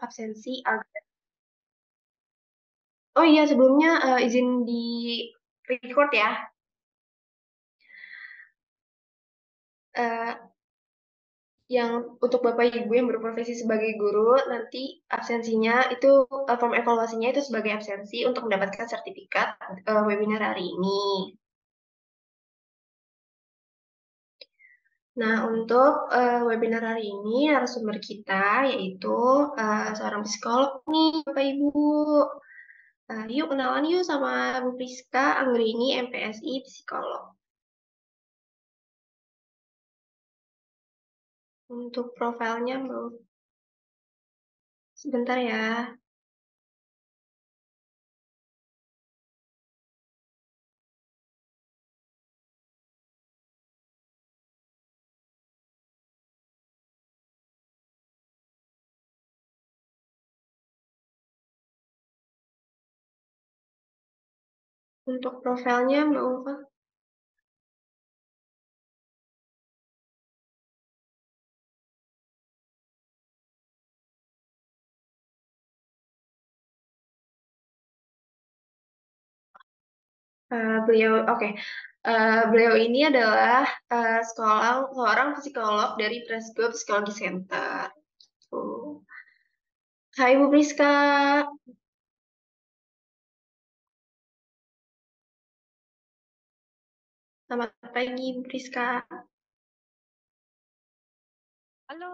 absensi agar. Oh iya, sebelumnya izin di record ya. Eh, yang untuk Bapak Ibu yang berprofesi sebagai guru, nanti absensinya itu form evaluasinya itu sebagai absensi untuk mendapatkan sertifikat webinar hari ini. Nah, untuk webinar hari ini narasumber kita yaitu seorang psikolog nih, Bapak Ibu. Yuk kenalan yuk sama Bu Priska Anggrini, MPSI psikolog. Untuk profilnya mau sebentar ya. Untuk profilnya mau apa? Beliau, oke. Beliau ini adalah seorang psikolog dari Presgo Psikologi Center. Tuh. Hai Bu Priska, selamat pagi Bu Priska. Halo,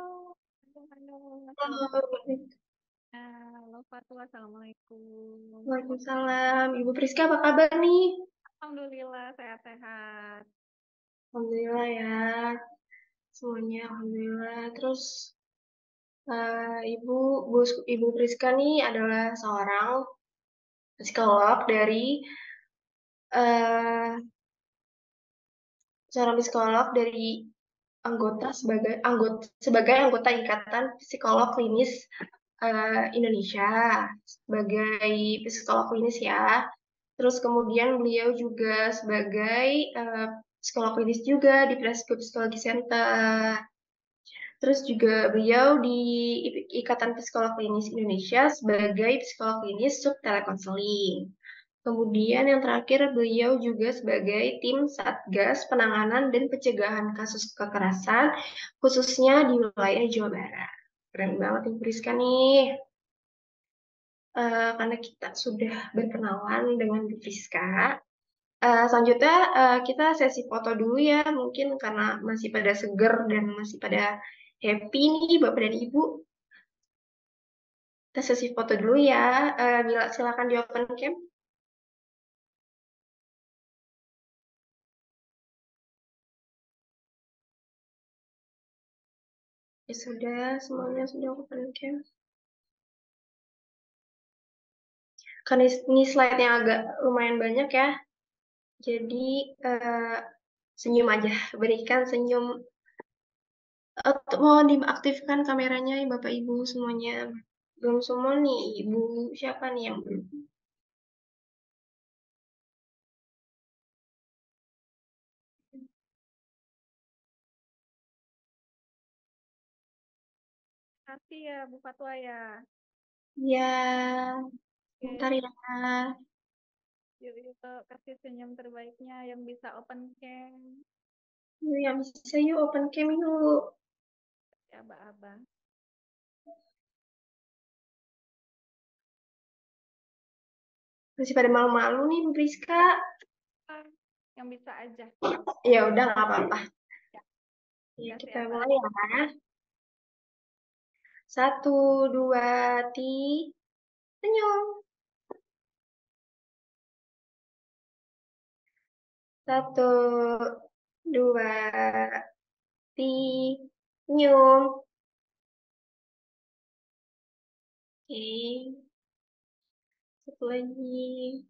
halo, halo, Halo, halo Fatwa, Assalamualaikum. Waalaikumsalam. Ibu Priska apa kabar nih? Alhamdulillah sehat-sehat. Alhamdulillah ya, semuanya Alhamdulillah. Terus eh, Ibu, Ibu Priska nih adalah seorang psikolog dari eh, seorang psikolog dari sebagai anggota Ikatan Psikolog Klinis Indonesia sebagai psikolog klinis ya. Terus kemudian beliau juga sebagai psikolog klinis juga di Presco Psikologi Center. Terus juga beliau di Ikatan Psikolog Klinis Indonesia sebagai psikolog klinis sub telekonseling. Kemudian yang terakhir beliau juga sebagai tim Satgas Penanganan dan Pencegahan Kasus Kekerasan khususnya di wilayah Jawa Barat. Keren banget Ibu Rizka nih. Karena kita sudah berkenalan dengan Bu Rizka. Selanjutnya kita sesi foto dulu ya, mungkin karena masih pada seger dan masih pada happy nih Bapak dan Ibu. Kita sesi foto dulu ya. Bila silakan di open cam. Ya sudah, semuanya sudah open cam. Karena ini slide yang agak lumayan banyak ya, jadi eh, senyum aja, berikan senyum. Mohon diaktifkan kameranya ya Bapak Ibu semuanya. Belum semua nih, Ibu siapa nih yang belum? Hati ya Bu Fatwa ya. Ya, bentar Oke, ya. yuk, yuk kasih senyum terbaiknya yang bisa open cam. Yuk, yang bisa yuk open cam yuk. Ya, Abah-abah. Masih pada malu-malu nih Bu Priska. Ah, yang bisa aja. Ya udah nggak apa-apa. Ya, Ya, kasih kita apa mulai aja. ya. Satu, dua, senyum. Satu, dua, senyum. Oke, satu lagi.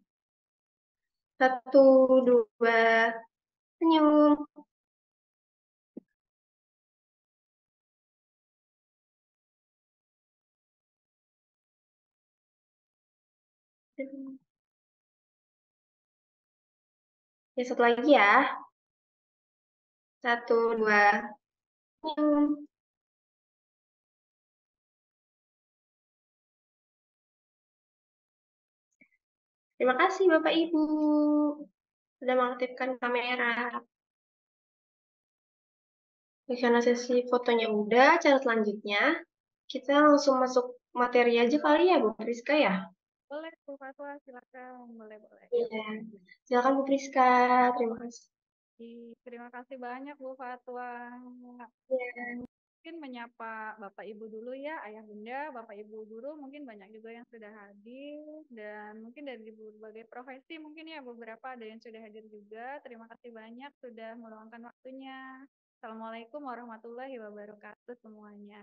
Satu, dua, senyum. Ya, satu lagi ya. Satu, dua, senyum. Terima kasih Bapak Ibu sudah mengaktifkan kamera. Karena sesi fotonya udah, cara selanjutnya kita langsung masuk materi aja kali ya Bu Priska ya? Boleh, Bu Fatwa, silakan. Boleh, boleh. Iya. Silakan Bu Priska, terima kasih. Terima kasih banyak, Bu Fatwa. Iya. Mungkin menyapa Bapak Ibu dulu ya, Ayah Bunda, Bapak Ibu guru, mungkin banyak juga yang sudah hadir, dan mungkin dari berbagai profesi mungkin ya beberapa ada yang sudah hadir juga. Terima kasih banyak sudah meluangkan waktunya. Assalamualaikum warahmatullahi wabarakatuh semuanya.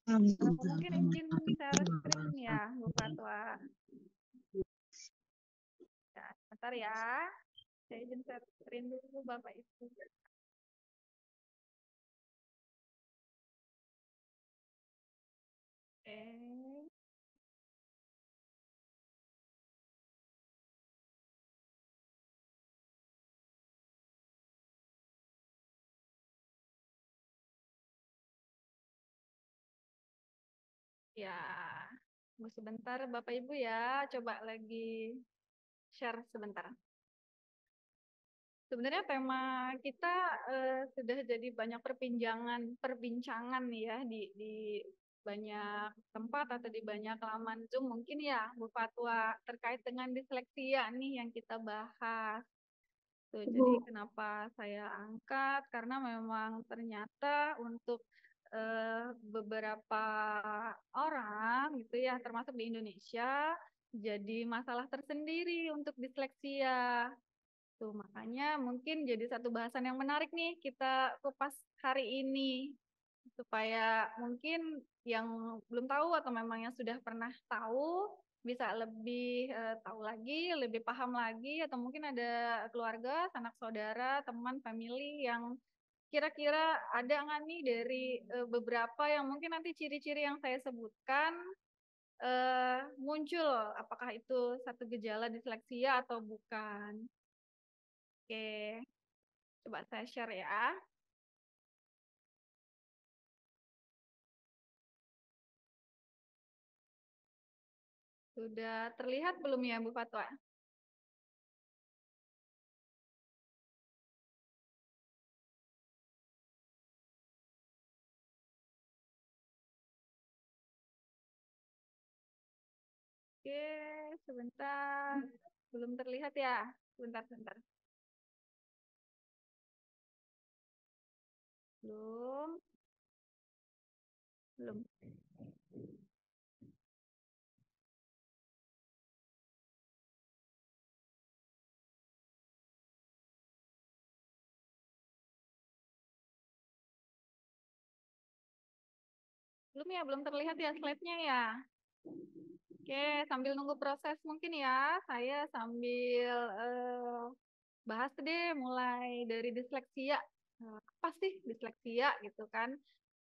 Mungkin izin share screen ya, Bu Fatwa. Ya, sebentar ya. Saya izin share screen dulu Bapak Ibu. Oke. Ya, tunggu sebentar Bapak Ibu ya. Coba lagi share sebentar. Sebenarnya tema kita sudah jadi banyak perbincangan nih ya di banyak tempat atau di banyak laman Zoom mungkin ya Bu Fatwa terkait dengan disleksia nih yang kita bahas. Tuh, jadi Bu. kenapa saya angkat karena memang ternyata untuk beberapa orang gitu ya termasuk di Indonesia jadi masalah tersendiri untuk disleksia. Tuh, makanya mungkin jadi satu bahasan yang menarik nih kita kupas hari ini supaya mungkin yang belum tahu atau memang yang sudah pernah tahu bisa lebih tahu lagi, lebih paham lagi atau mungkin ada keluarga, sanak saudara, teman, family yang kira-kira ada nggak nih dari beberapa yang mungkin nanti ciri-ciri yang saya sebutkan muncul apakah itu satu gejala disleksia atau bukan. Oke, coba saya share ya. Sudah terlihat belum ya Bu Fatwa? Oke, sebentar. Belum terlihat ya? Sebentar, sebentar. Belum, belum. Belum ya, belum terlihat ya slide-nya ya. Oke, sambil nunggu proses mungkin ya, saya sambil bahas deh mulai dari disleksia. Apa sih disleksia gitu kan?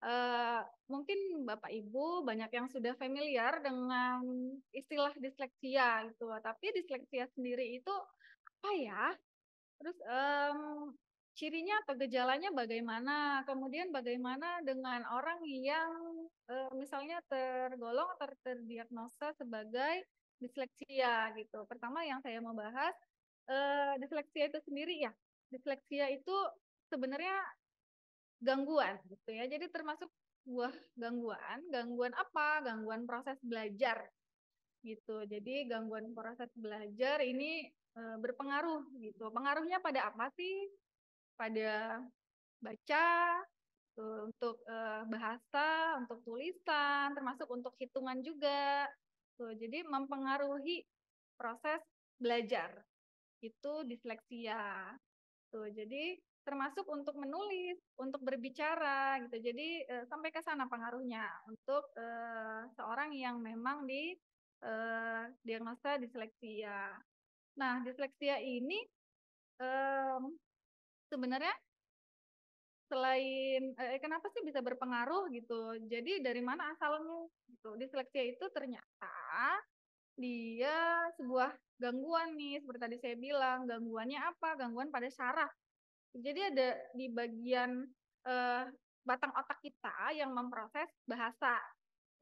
Eh, Mungkin Bapak Ibu banyak yang sudah familiar dengan istilah disleksia gitu, tapi disleksia sendiri itu apa ya? Terus cirinya atau gejalanya bagaimana? Kemudian bagaimana dengan orang yang misalnya tergolong atau terdiagnosa sebagai disleksia gitu. Pertama yang saya mau bahas disleksia itu sendiri ya. Disleksia itu sebenarnya gangguan gitu ya. Jadi termasuk sebuah gangguan. Gangguan apa? Gangguan proses belajar gitu. Jadi gangguan proses belajar ini berpengaruh gitu. Pengaruhnya pada apa sih? Pada baca, untuk bahasa, untuk tulisan, termasuk untuk hitungan juga. Tuh, jadi mempengaruhi proses belajar. Itu disleksia. Tuh, jadi termasuk untuk menulis, untuk berbicara gitu. Jadi sampai ke sana pengaruhnya untuk seorang yang memang di diagnosa disleksia. Nah, disleksia ini sebenarnya selain kenapa sih bisa berpengaruh gitu. Jadi dari mana asalnya gitu. Disleksia itu ternyata dia sebuah gangguan nih seperti tadi saya bilang. Gangguannya apa? Gangguan pada saraf. Jadi ada di bagian eh, batang otak kita yang memproses bahasa.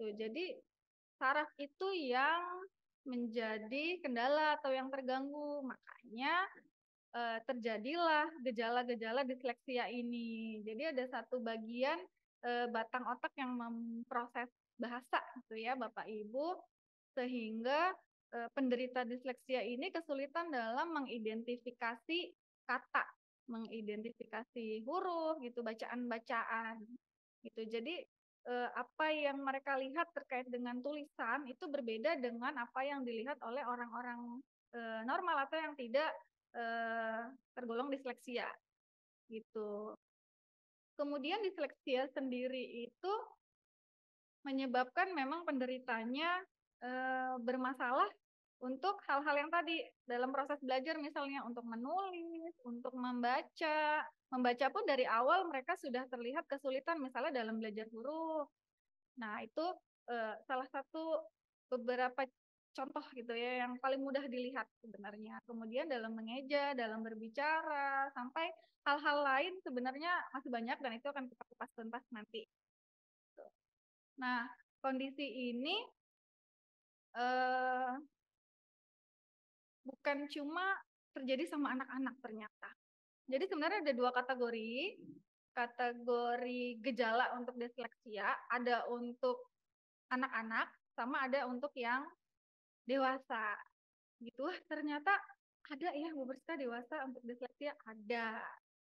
Tuh, jadi saraf itu yang menjadi kendala atau yang terganggu. Makanya terjadilah gejala-gejala disleksia ini. Jadi ada satu bagian batang otak yang memproses bahasa gitu ya Bapak Ibu, sehingga penderita disleksia ini kesulitan dalam mengidentifikasi kata, mengidentifikasi huruf gitu, bacaan-bacaan gitu. Jadi apa yang mereka lihat terkait dengan tulisan itu berbeda dengan apa yang dilihat oleh orang-orang normal atau yang tidak tergolong disleksia gitu. Kemudian disleksia sendiri itu menyebabkan memang penderitanya bermasalah untuk hal-hal yang tadi dalam proses belajar, misalnya untuk menulis, untuk membaca. Membaca pun dari awal mereka sudah terlihat kesulitan misalnya dalam belajar huruf. Nah, itu salah satu beberapa contoh gitu ya yang paling mudah dilihat sebenarnya. Kemudian dalam mengeja, dalam berbicara, sampai hal-hal lain sebenarnya masih banyak dan itu akan kita kupas tuntas nanti. Nah, kondisi ini bukan cuma terjadi sama anak-anak ternyata. Jadi sebenarnya ada dua kategori. Kategori gejala untuk disleksia, ada untuk anak-anak, sama ada untuk yang dewasa. Gitu, ternyata ada ya beberapa dewasa untuk disleksia, ada.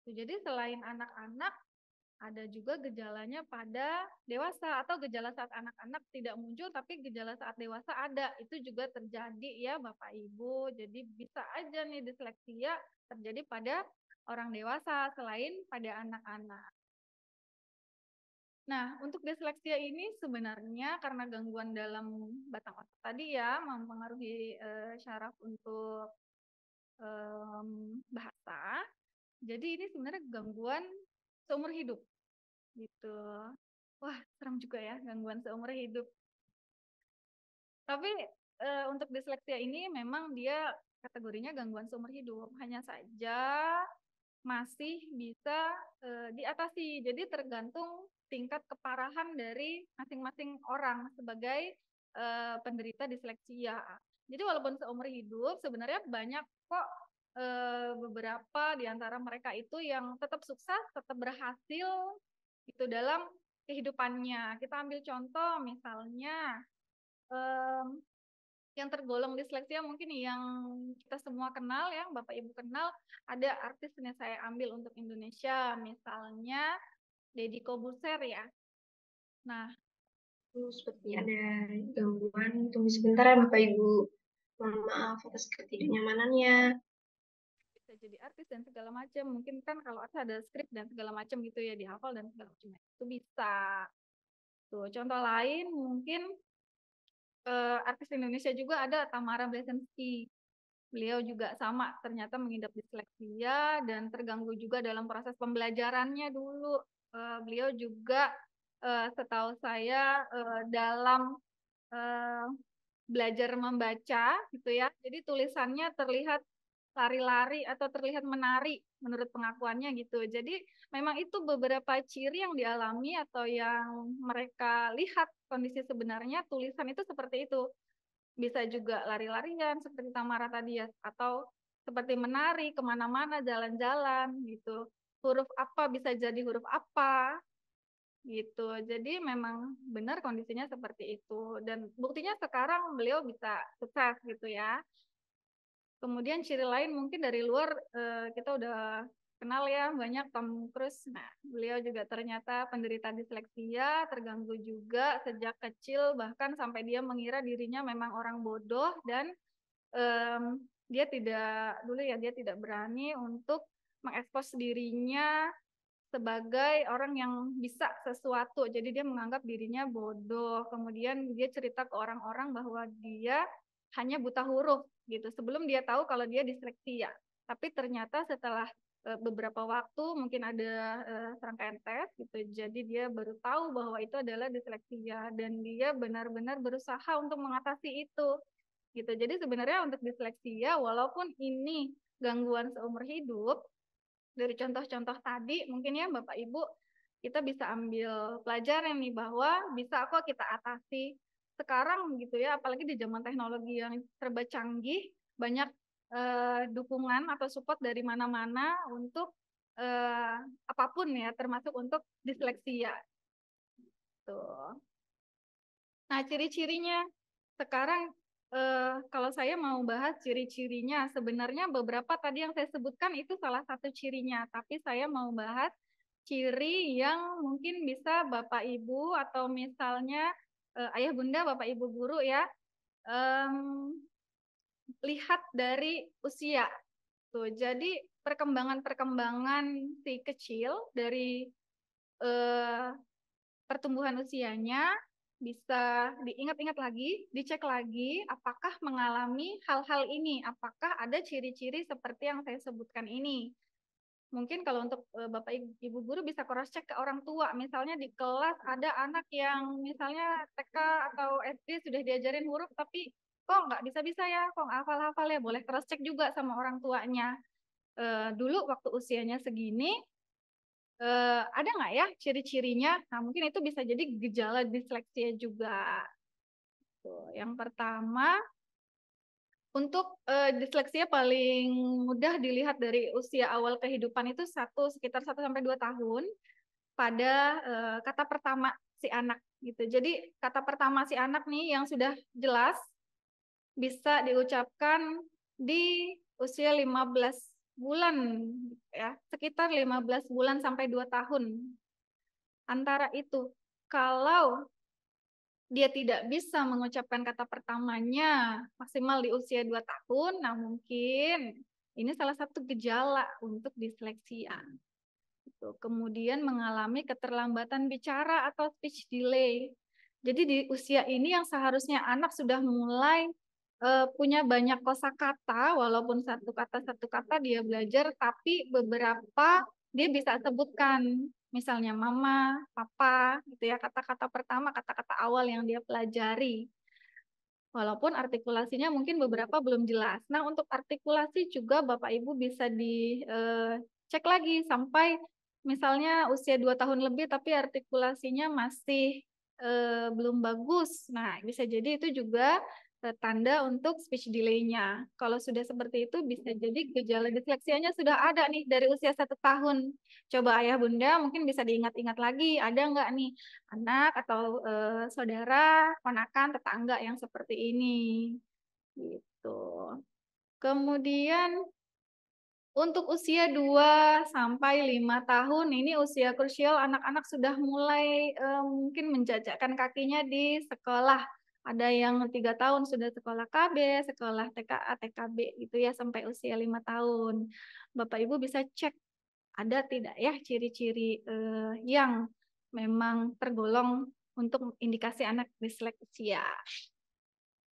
Jadi selain anak-anak, ada juga gejalanya pada dewasa atau gejala saat anak-anak tidak muncul tapi gejala saat dewasa ada. Itu juga terjadi ya Bapak Ibu. Jadi bisa aja nih disleksia terjadi pada orang dewasa selain pada anak-anak. Nah, untuk disleksia ini sebenarnya karena gangguan dalam batang otak tadi ya mempengaruhi syaraf untuk bahasa. Jadi ini sebenarnya gangguan seumur hidup gitu. Wah, serem juga ya gangguan seumur hidup. Tapi untuk disleksia ini memang dia kategorinya gangguan seumur hidup. Hanya saja masih bisa diatasi. Jadi tergantung tingkat keparahan dari masing-masing orang sebagai penderita disleksia. Jadi walaupun seumur hidup sebenarnya banyak kok beberapa di antara mereka itu yang tetap sukses, tetap berhasil itu dalam kehidupannya. Kita ambil contoh misalnya yang tergolong disleksia mungkin yang kita semua kenal ya, Bapak Ibu kenal, ada artis yang saya ambil untuk Indonesia, misalnya Deddy Kobuser ya. Nah, seperti ada gangguan. Tunggu sebentar ya Bapak Ibu. Mohon maaf atas ketidaknyamanannya. bisa jadi artis dan segala macam. Mungkin kan kalau ada skrip dan segala macam gitu ya, dihafal dan segala macam. Itu bisa. Tuh, contoh lain mungkin artis Indonesia juga ada Tamara Blesensky. Beliau juga sama ternyata mengidap disleksia dan terganggu juga dalam proses pembelajarannya dulu. Beliau juga setahu saya dalam belajar membaca gitu ya. Jadi tulisannya terlihat lari-lari atau terlihat menari menurut pengakuannya gitu. Jadi memang itu beberapa ciri yang dialami atau yang mereka lihat kondisi sebenarnya tulisan itu seperti itu. Bisa juga lari-larian seperti Tamara tadi ya, atau seperti menari kemana-mana jalan-jalan gitu. Huruf apa bisa jadi huruf apa gitu. Jadi memang benar kondisinya seperti itu dan buktinya sekarang beliau bisa sukses gitu ya. Kemudian ciri lain mungkin dari luar kita udah kenal ya banyak Tom Cruise. Nah, beliau juga ternyata penderita disleksia, terganggu juga sejak kecil bahkan sampai dia mengira dirinya memang orang bodoh dan dia tidak dulu ya dia tidak berani untuk mengekspos dirinya sebagai orang yang bisa sesuatu. Jadi dia menganggap dirinya bodoh. Kemudian dia cerita ke orang-orang bahwa dia hanya buta huruf gitu. Sebelum dia tahu kalau dia disleksia. Tapi ternyata setelah beberapa waktu mungkin ada serangkaian tes gitu. Jadi dia baru tahu bahwa itu adalah disleksia dan dia benar-benar berusaha untuk mengatasi itu. Gitu. Jadi sebenarnya untuk disleksia walaupun ini gangguan seumur hidup dari contoh-contoh tadi mungkin ya Bapak Ibu kita bisa ambil pelajaran nih bahwa bisa kok kita atasi sekarang gitu ya, apalagi di zaman teknologi yang serba canggih, banyak dukungan atau support dari mana-mana untuk apapun ya, termasuk untuk disleksia. Tuh. Nah, ciri-cirinya sekarang kalau saya mau bahas ciri-cirinya, sebenarnya beberapa tadi yang saya sebutkan itu salah satu cirinya, tapi saya mau bahas ciri yang mungkin bisa Bapak Ibu atau misalnya ayah bunda, Bapak Ibu guru ya, em, lihat dari usia. Tuh, jadi perkembangan-perkembangan si kecil dari eh, pertumbuhan usianya bisa diingat-ingat lagi, dicek lagi apakah mengalami hal-hal ini, apakah ada ciri-ciri seperti yang saya sebutkan ini. Mungkin kalau untuk Bapak Ibu guru bisa cross check ke orang tua, misalnya di kelas ada anak yang misalnya TK atau SD sudah diajarin huruf tapi kok nggak bisa-bisa ya, kok nggak hafal-hafal ya, boleh cross check juga sama orang tuanya. Dulu waktu usianya segini ada nggak ya ciri-cirinya? Nah, mungkin itu bisa jadi gejala disleksia juga. Tuh, yang pertama, untuk disleksia paling mudah dilihat dari usia awal kehidupan itu sekitar 1 sampai 2 tahun pada kata pertama si anak gitu. Jadi kata pertama si anak nih yang sudah jelas bisa diucapkan di usia 15 bulan ya, sekitar 15 bulan sampai 2 tahun. Antara itu, kalau dia tidak bisa mengucapkan kata pertamanya maksimal di usia 2 tahun, nah mungkin ini salah satu gejala untuk disleksia. Kemudian mengalami keterlambatan bicara atau speech delay. Jadi di usia ini yang seharusnya anak sudah mulai punya banyak kosakata, walaupun satu kata dia belajar, tapi beberapa dia bisa sebutkan, misalnya mama, papa, gitu ya, kata-kata pertama, kata-kata awal yang dia pelajari. Walaupun artikulasinya mungkin beberapa belum jelas. Nah, untuk artikulasi juga Bapak Ibu bisa dicek lagi sampai misalnya usia 2 tahun lebih tapi artikulasinya masih belum bagus. Nah, bisa jadi itu juga tanda untuk speech delay-nya. Kalau sudah seperti itu bisa jadi gejala disleksianya sudah ada nih dari usia 1 tahun. Coba ayah bunda mungkin bisa diingat-ingat lagi, ada nggak nih anak atau saudara, ponakan, tetangga yang seperti ini. Gitu. Kemudian untuk usia 2 sampai 5 tahun ini usia krusial, anak-anak sudah mulai mungkin menjajakkan kakinya di sekolah. Ada yang 3 tahun sudah sekolah KB, sekolah TKA, TKB gitu ya sampai usia 5 tahun. Bapak Ibu bisa cek ada tidak ya ciri-ciri yang memang tergolong untuk indikasi anak disleksia.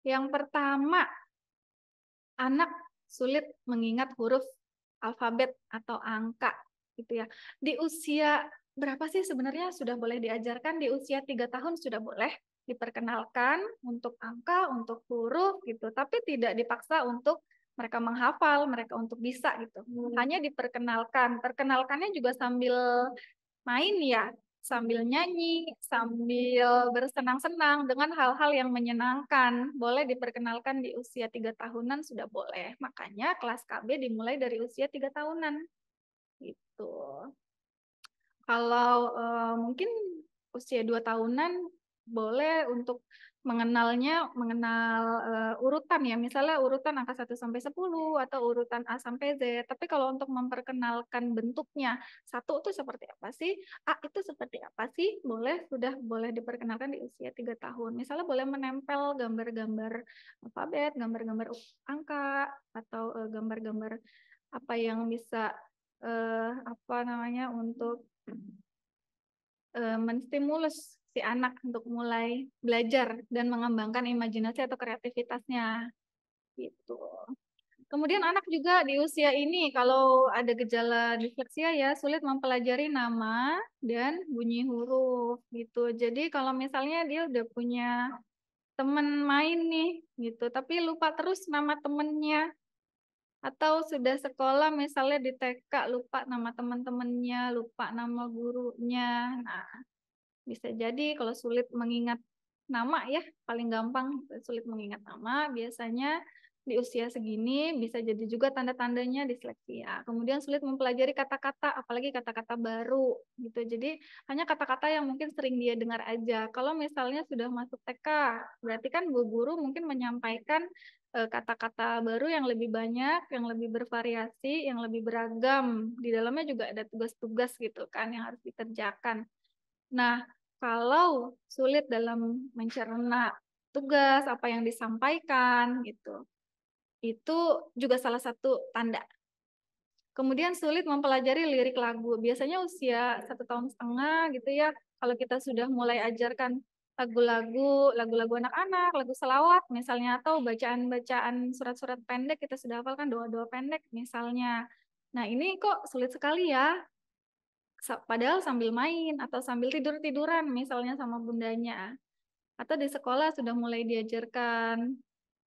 Yang pertama, anak sulit mengingat huruf alfabet atau angka gitu ya. Di usia berapa sih sebenarnya sudah boleh diajarkan? Di usia 3 tahun sudah boleh diperkenalkan untuk angka, untuk huruf gitu, tapi tidak dipaksa untuk mereka menghafal, mereka untuk bisa gitu. Hanya diperkenalkan. Perkenalkannya juga sambil main ya, sambil nyanyi, sambil bersenang-senang dengan hal-hal yang menyenangkan. Boleh diperkenalkan di usia 3 tahunan sudah boleh. Makanya kelas KB dimulai dari usia 3 tahunan. Gitu. Kalau mungkin usia 2 tahunan boleh untuk mengenal urutan ya, misalnya urutan angka 1 sampai 10 atau urutan A sampai Z. Tapi kalau untuk memperkenalkan bentuknya, satu itu seperti apa sih? A itu seperti apa sih? Sudah boleh diperkenalkan di usia 3 tahun. Misalnya boleh menempel gambar-gambar alfabet, gambar-gambar angka atau gambar-gambar apa yang bisa apa namanya untuk menstimulus si anak untuk mulai belajar dan mengembangkan imajinasi atau kreativitasnya gitu. Kemudian anak juga di usia ini kalau ada gejala disleksia ya sulit mempelajari nama dan bunyi huruf gitu. Jadi kalau misalnya dia udah punya teman main nih gitu, tapi lupa terus nama temennya atau sudah sekolah misalnya di TK lupa nama teman-temannya, lupa nama gurunya. Nah, bisa jadi kalau sulit mengingat nama ya, paling gampang sulit mengingat nama, biasanya di usia segini bisa jadi juga tanda-tandanya disleksia. Kemudian sulit mempelajari kata-kata, apalagi kata-kata baru gitu. Jadi hanya kata-kata yang mungkin sering dia dengar aja. Kalau misalnya sudah masuk TK, berarti kan bu guru mungkin menyampaikan kata-kata baru yang lebih banyak, yang lebih bervariasi, yang lebih beragam. Di dalamnya juga ada tugas-tugas gitu kan yang harus dikerjakan. Nah, kalau sulit dalam mencerna tugas apa yang disampaikan gitu, itu juga salah satu tanda. Kemudian sulit mempelajari lirik lagu. Biasanya usia 1,5 tahun gitu ya, kalau kita sudah mulai ajarkan lagu-lagu anak-anak, lagu selawat misalnya, atau bacaan-bacaan surat-surat pendek, kita sudah hafalkan doa-doa pendek misalnya. Nah, ini kok sulit sekali ya, padahal sambil main atau sambil tidur-tiduran misalnya sama bundanya. Atau di sekolah sudah mulai diajarkan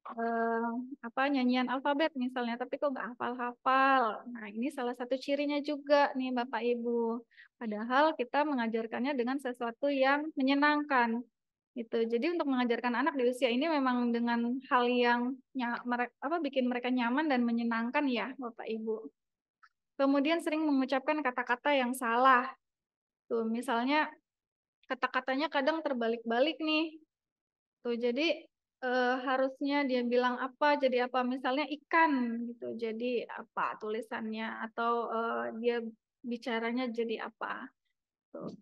eh, nyanyian alfabet misalnya, tapi kok nggak hafal-hafal. Nah, ini salah satu cirinya juga nih Bapak Ibu. Padahal kita mengajarkannya dengan sesuatu yang menyenangkan. Gitu. Jadi untuk mengajarkan anak di usia ini memang dengan hal yang bikin mereka nyaman dan menyenangkan ya Bapak Ibu. Kemudian sering mengucapkan kata-kata yang salah. Tuh, misalnya kata-katanya kadang terbalik-balik nih. Tuh, jadi harusnya dia bilang apa jadi apa, misalnya ikan gitu. Jadi apa tulisannya, atau dia bicaranya jadi apa. Tuh.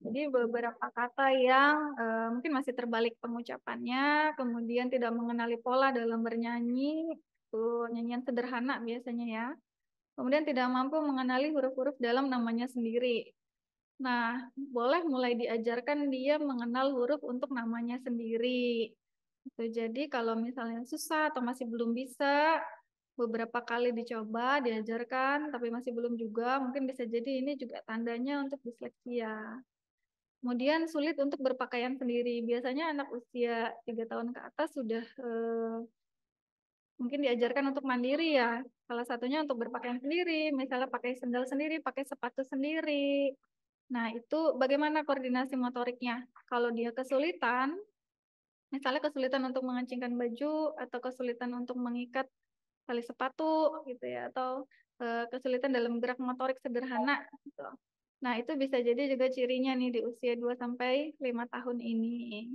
Jadi beberapa kata yang mungkin masih terbalik pengucapannya, kemudian tidak mengenali pola dalam bernyanyi, tuh nyanyian sederhana biasanya ya. Kemudian tidak mampu mengenali huruf-huruf dalam namanya sendiri. Nah, boleh mulai diajarkan dia mengenal huruf untuk namanya sendiri. Gitu. Jadi kalau misalnya susah atau masih belum bisa, beberapa kali dicoba, diajarkan, tapi masih belum juga, mungkin bisa jadi ini juga tandanya untuk disleksia. Kemudian sulit untuk berpakaian sendiri. Biasanya anak usia 3 tahun ke atas sudah mungkin diajarkan untuk mandiri ya. Salah satunya untuk berpakaian sendiri, misalnya pakai sendal sendiri, pakai sepatu sendiri. Nah, itu bagaimana koordinasi motoriknya? Kalau dia kesulitan, misalnya kesulitan untuk mengencingkan baju atau kesulitan untuk mengikat tali sepatu gitu ya, atau kesulitan dalam gerak motorik sederhana gitu. Nah, itu bisa jadi juga cirinya nih di usia 2 sampai 5 tahun ini.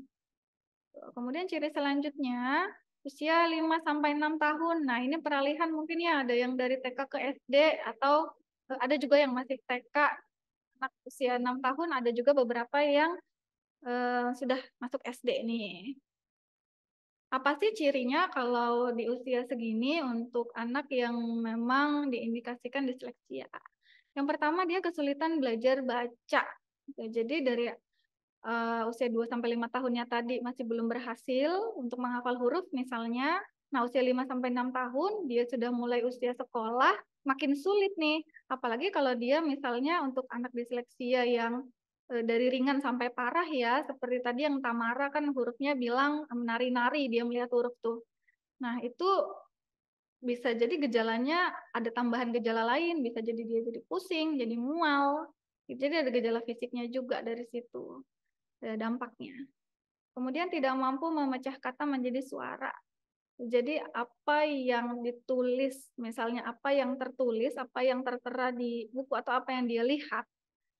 Kemudian ciri selanjutnya usia 5 sampai 6 tahun. Nah, ini peralihan mungkin ya, ada yang dari TK ke SD atau ada juga yang masih TK. Anak usia 6 tahun ada juga beberapa yang sudah masuk SD nih. Apa sih cirinya kalau di usia segini untuk anak yang memang diindikasikan disleksia? Yang pertama, dia kesulitan belajar baca. Jadi dari usia 2 sampai 5 tahunnya tadi masih belum berhasil untuk menghafal huruf misalnya. Nah, usia 5 sampai 6 tahun dia sudah mulai usia sekolah, makin sulit nih. Apalagi kalau dia misalnya untuk anak disleksia yang dari ringan sampai parah ya, seperti tadi yang Tamara kan hurufnya bilang menari-nari, dia melihat huruf tuh. Nah, itu bisa jadi gejalanya ada tambahan gejala lain, bisa jadi dia jadi pusing, jadi mual. Jadi ada gejala fisiknya juga dari situ dampaknya. Kemudian tidak mampu memecah kata menjadi suara. Jadi apa yang ditulis, misalnya apa yang tertulis, apa yang tertera di buku atau apa yang dia lihat,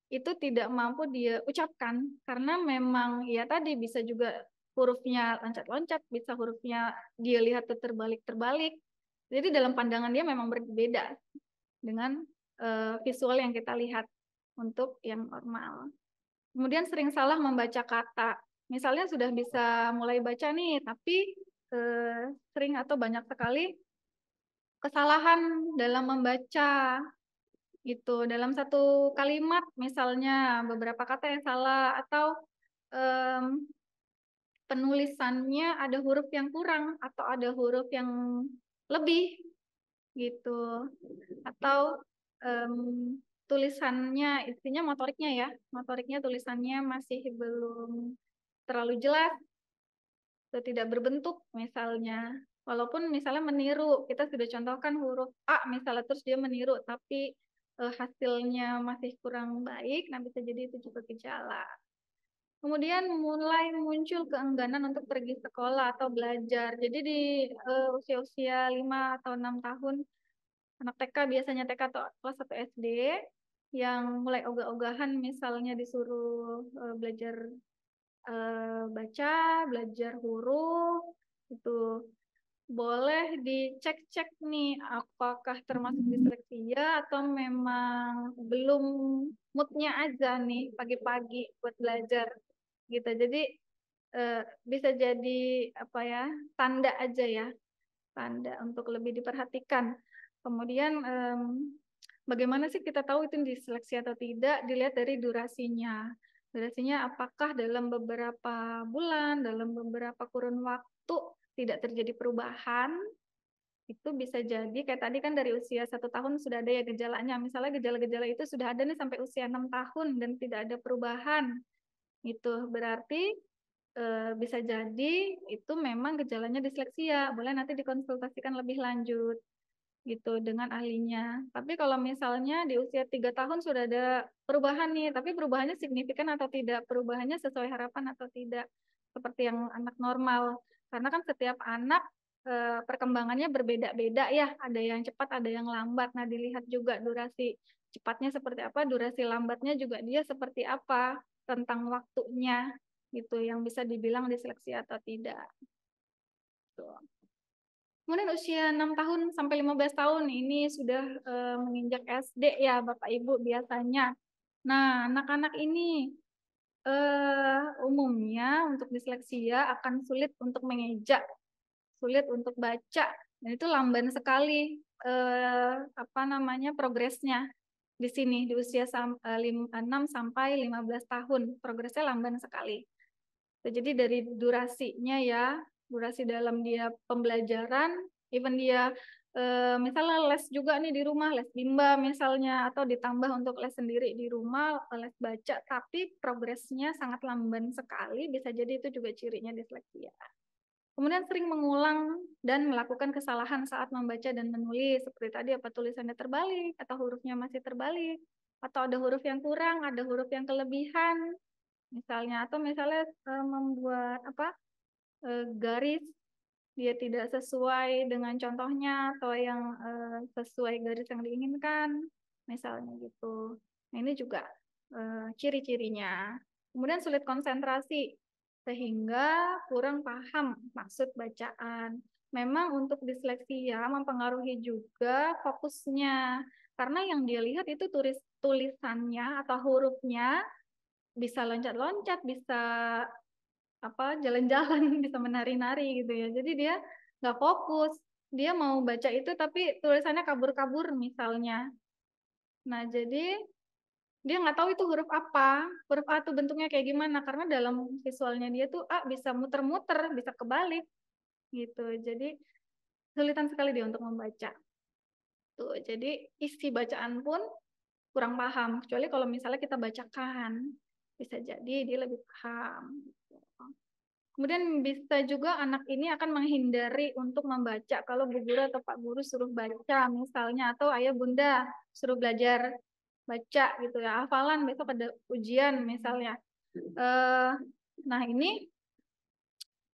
itu tidak mampu dia ucapkan karena memang ya tadi bisa juga hurufnya loncat-loncat, bisa hurufnya dia lihat terbalik-terbalik. Jadi dalam pandangan dia memang berbeda dengan visual yang kita lihat untuk yang normal. Kemudian sering salah membaca kata. Misalnya sudah bisa mulai baca nih, tapi sering atau banyak sekali kesalahan dalam membaca. Itu dalam satu kalimat misalnya beberapa kata yang salah atau penulisannya ada huruf yang kurang atau ada huruf yang lebih gitu. Atau tulisannya, intinya motoriknya ya, motoriknya tulisannya masih belum terlalu jelas atau tidak berbentuk misalnya. Walaupun misalnya meniru, kita sudah contohkan huruf A misalnya terus dia meniru tapi hasilnya masih kurang baik, nah bisa jadi itu juga gejala. Kemudian mulai muncul keengganan untuk pergi sekolah atau belajar. Jadi di usia-usia 5 atau 6 tahun, anak TK biasanya TK atau kelas 1 SD, yang mulai ogah-ogahan misalnya disuruh belajar baca, belajar huruf, itu boleh dicek-cek nih apakah termasuk disleksia atau memang belum moodnya aja nih pagi-pagi buat belajar gitu. Jadi bisa jadi apa ya, tanda aja ya, tanda untuk lebih diperhatikan. Kemudian bagaimana sih kita tahu itu diseleksi atau tidak? Dilihat dari durasinya. Durasinya apakah dalam beberapa bulan, dalam beberapa kurun waktu tidak terjadi perubahan, itu bisa jadi kayak tadi kan dari usia 1 tahun sudah ada ya gejalanya. Misalnya gejala-gejala itu sudah ada nih sampai usia 6 tahun dan tidak ada perubahan. Itu berarti bisa jadi itu memang gejalanya disleksia. Boleh nanti dikonsultasikan lebih lanjut gitu dengan ahlinya. Tapi kalau misalnya di usia 3 tahun sudah ada perubahan nih, tapi perubahannya signifikan atau tidak, perubahannya sesuai harapan atau tidak, seperti yang anak normal. Karena kan setiap anak perkembangannya berbeda-beda ya, ada yang cepat, ada yang lambat. Nah, dilihat juga durasi cepatnya seperti apa, durasi lambatnya juga dia seperti apa, tentang waktunya gitu, yang bisa dibilang diseleksi atau tidak. Tuh. Kemudian usia 6 tahun sampai 15 tahun ini sudah menginjak SD ya Bapak Ibu biasanya. Nah, anak-anak ini umumnya untuk disleksia akan sulit untuk mengeja, sulit untuk baca, dan itu lamban sekali apa namanya progresnya di sini di usia 6 sampai 15 tahun. Progresnya lamban sekali. Jadi dari durasinya ya, durasi dalam dia pembelajaran, even dia misalnya les juga nih di rumah, les bimba misalnya, atau ditambah untuk les sendiri di rumah, les baca, tapi progresnya sangat lamban sekali, bisa jadi itu juga cirinya disleksia. Kemudian sering mengulang dan melakukan kesalahan saat membaca dan menulis, seperti tadi apa tulisannya terbalik, atau hurufnya masih terbalik, atau ada huruf yang kurang, ada huruf yang kelebihan, misalnya, atau misalnya membuat apa garis dia tidak sesuai dengan contohnya atau yang sesuai garis yang diinginkan misalnya gitu. Nah, ini juga ciri-cirinya. Kemudian sulit konsentrasi sehingga kurang paham maksud bacaan. Memang untuk disleksia mempengaruhi juga fokusnya karena yang dia lihat itu tulisannya atau hurufnya bisa loncat-loncat, bisa apa jalan-jalan, bisa menari-nari gitu ya. Jadi dia nggak fokus. Dia mau baca itu tapi tulisannya kabur-kabur misalnya. Nah, jadi dia nggak tahu itu huruf apa. Huruf A itu bentuknya kayak gimana karena dalam visualnya dia tuh A bisa muter-muter, bisa kebalik gitu. Jadi kesulitan sekali dia untuk membaca. Tuh, jadi isi bacaan pun kurang paham. Kecuali kalau misalnya kita bacakan, bisa jadi dia lebih paham. Kemudian bisa juga anak ini akan menghindari untuk membaca kalau bu guru atau pak guru suruh baca misalnya, atau ayah bunda suruh belajar baca gitu ya, hafalan besok ada ujian misalnya. Nah ini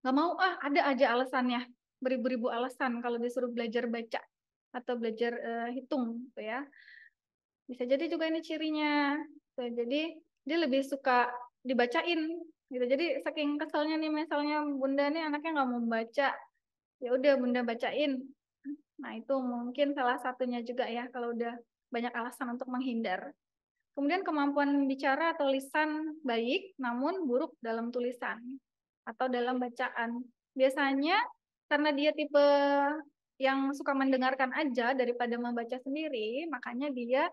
nggak mau, ada aja alasannya, beribu-ribu alasan kalau disuruh belajar baca atau belajar hitung gitu ya. Bisa jadi juga ini cirinya. Tuh, jadi dia lebih suka dibacain gitu. Jadi saking keselnya nih misalnya bunda nih anaknya nggak mau baca, ya udah bunda bacain. Nah itu mungkin salah satunya juga ya kalau udah banyak alasan untuk menghindar. Kemudian kemampuan bicara atau lisan baik namun buruk dalam tulisan atau dalam bacaan. Biasanya karena dia tipe yang suka mendengarkan aja daripada membaca sendiri, makanya dia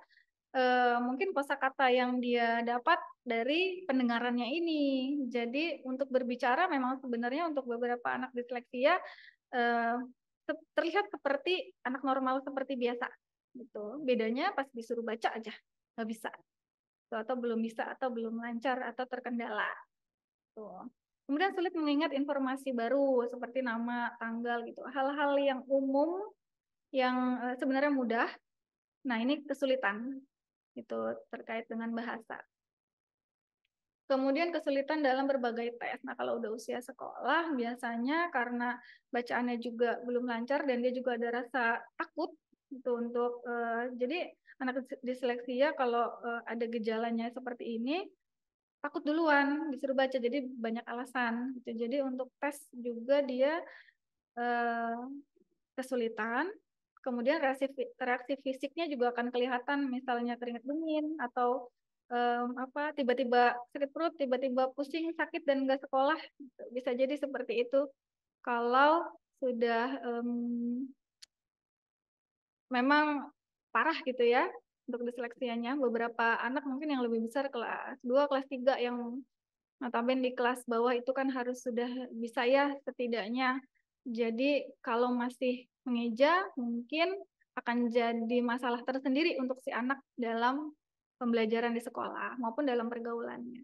mungkin kosakata yang dia dapat dari pendengarannya ini. Jadi untuk berbicara memang sebenarnya untuk beberapa anak disleksia eh, terlihat seperti anak normal seperti biasa gitu. Bedanya pas disuruh baca aja nggak bisa, tuh, atau belum bisa, atau belum lancar, atau terkendala. Tuh. Kemudian sulit mengingat informasi baru seperti nama, tanggal gitu. Hal-hal yang umum yang sebenarnya mudah. Nah, ini kesulitan itu terkait dengan bahasa. Kemudian kesulitan dalam berbagai tes. Nah, kalau udah usia sekolah, biasanya karena bacaannya juga belum lancar dan dia juga ada rasa takut gitu untuk jadi anak disleksia kalau ada gejalanya seperti ini takut duluan disuruh baca, jadi banyak alasan gitu. Jadi untuk tes juga dia eh, kesulitan. Kemudian reaksi fisiknya juga akan kelihatan, misalnya keringat dingin atau apa tiba-tiba sakit perut, tiba-tiba pusing, sakit dan nggak sekolah. Bisa jadi seperti itu kalau sudah memang parah gitu ya untuk disleksianya. Beberapa anak mungkin yang lebih besar kelas 2, kelas 3 yang notabene di kelas bawah itu kan harus sudah bisa ya setidaknya. Jadi kalau masih mengeja mungkin akan jadi masalah tersendiri untuk si anak dalam pembelajaran di sekolah maupun dalam pergaulannya.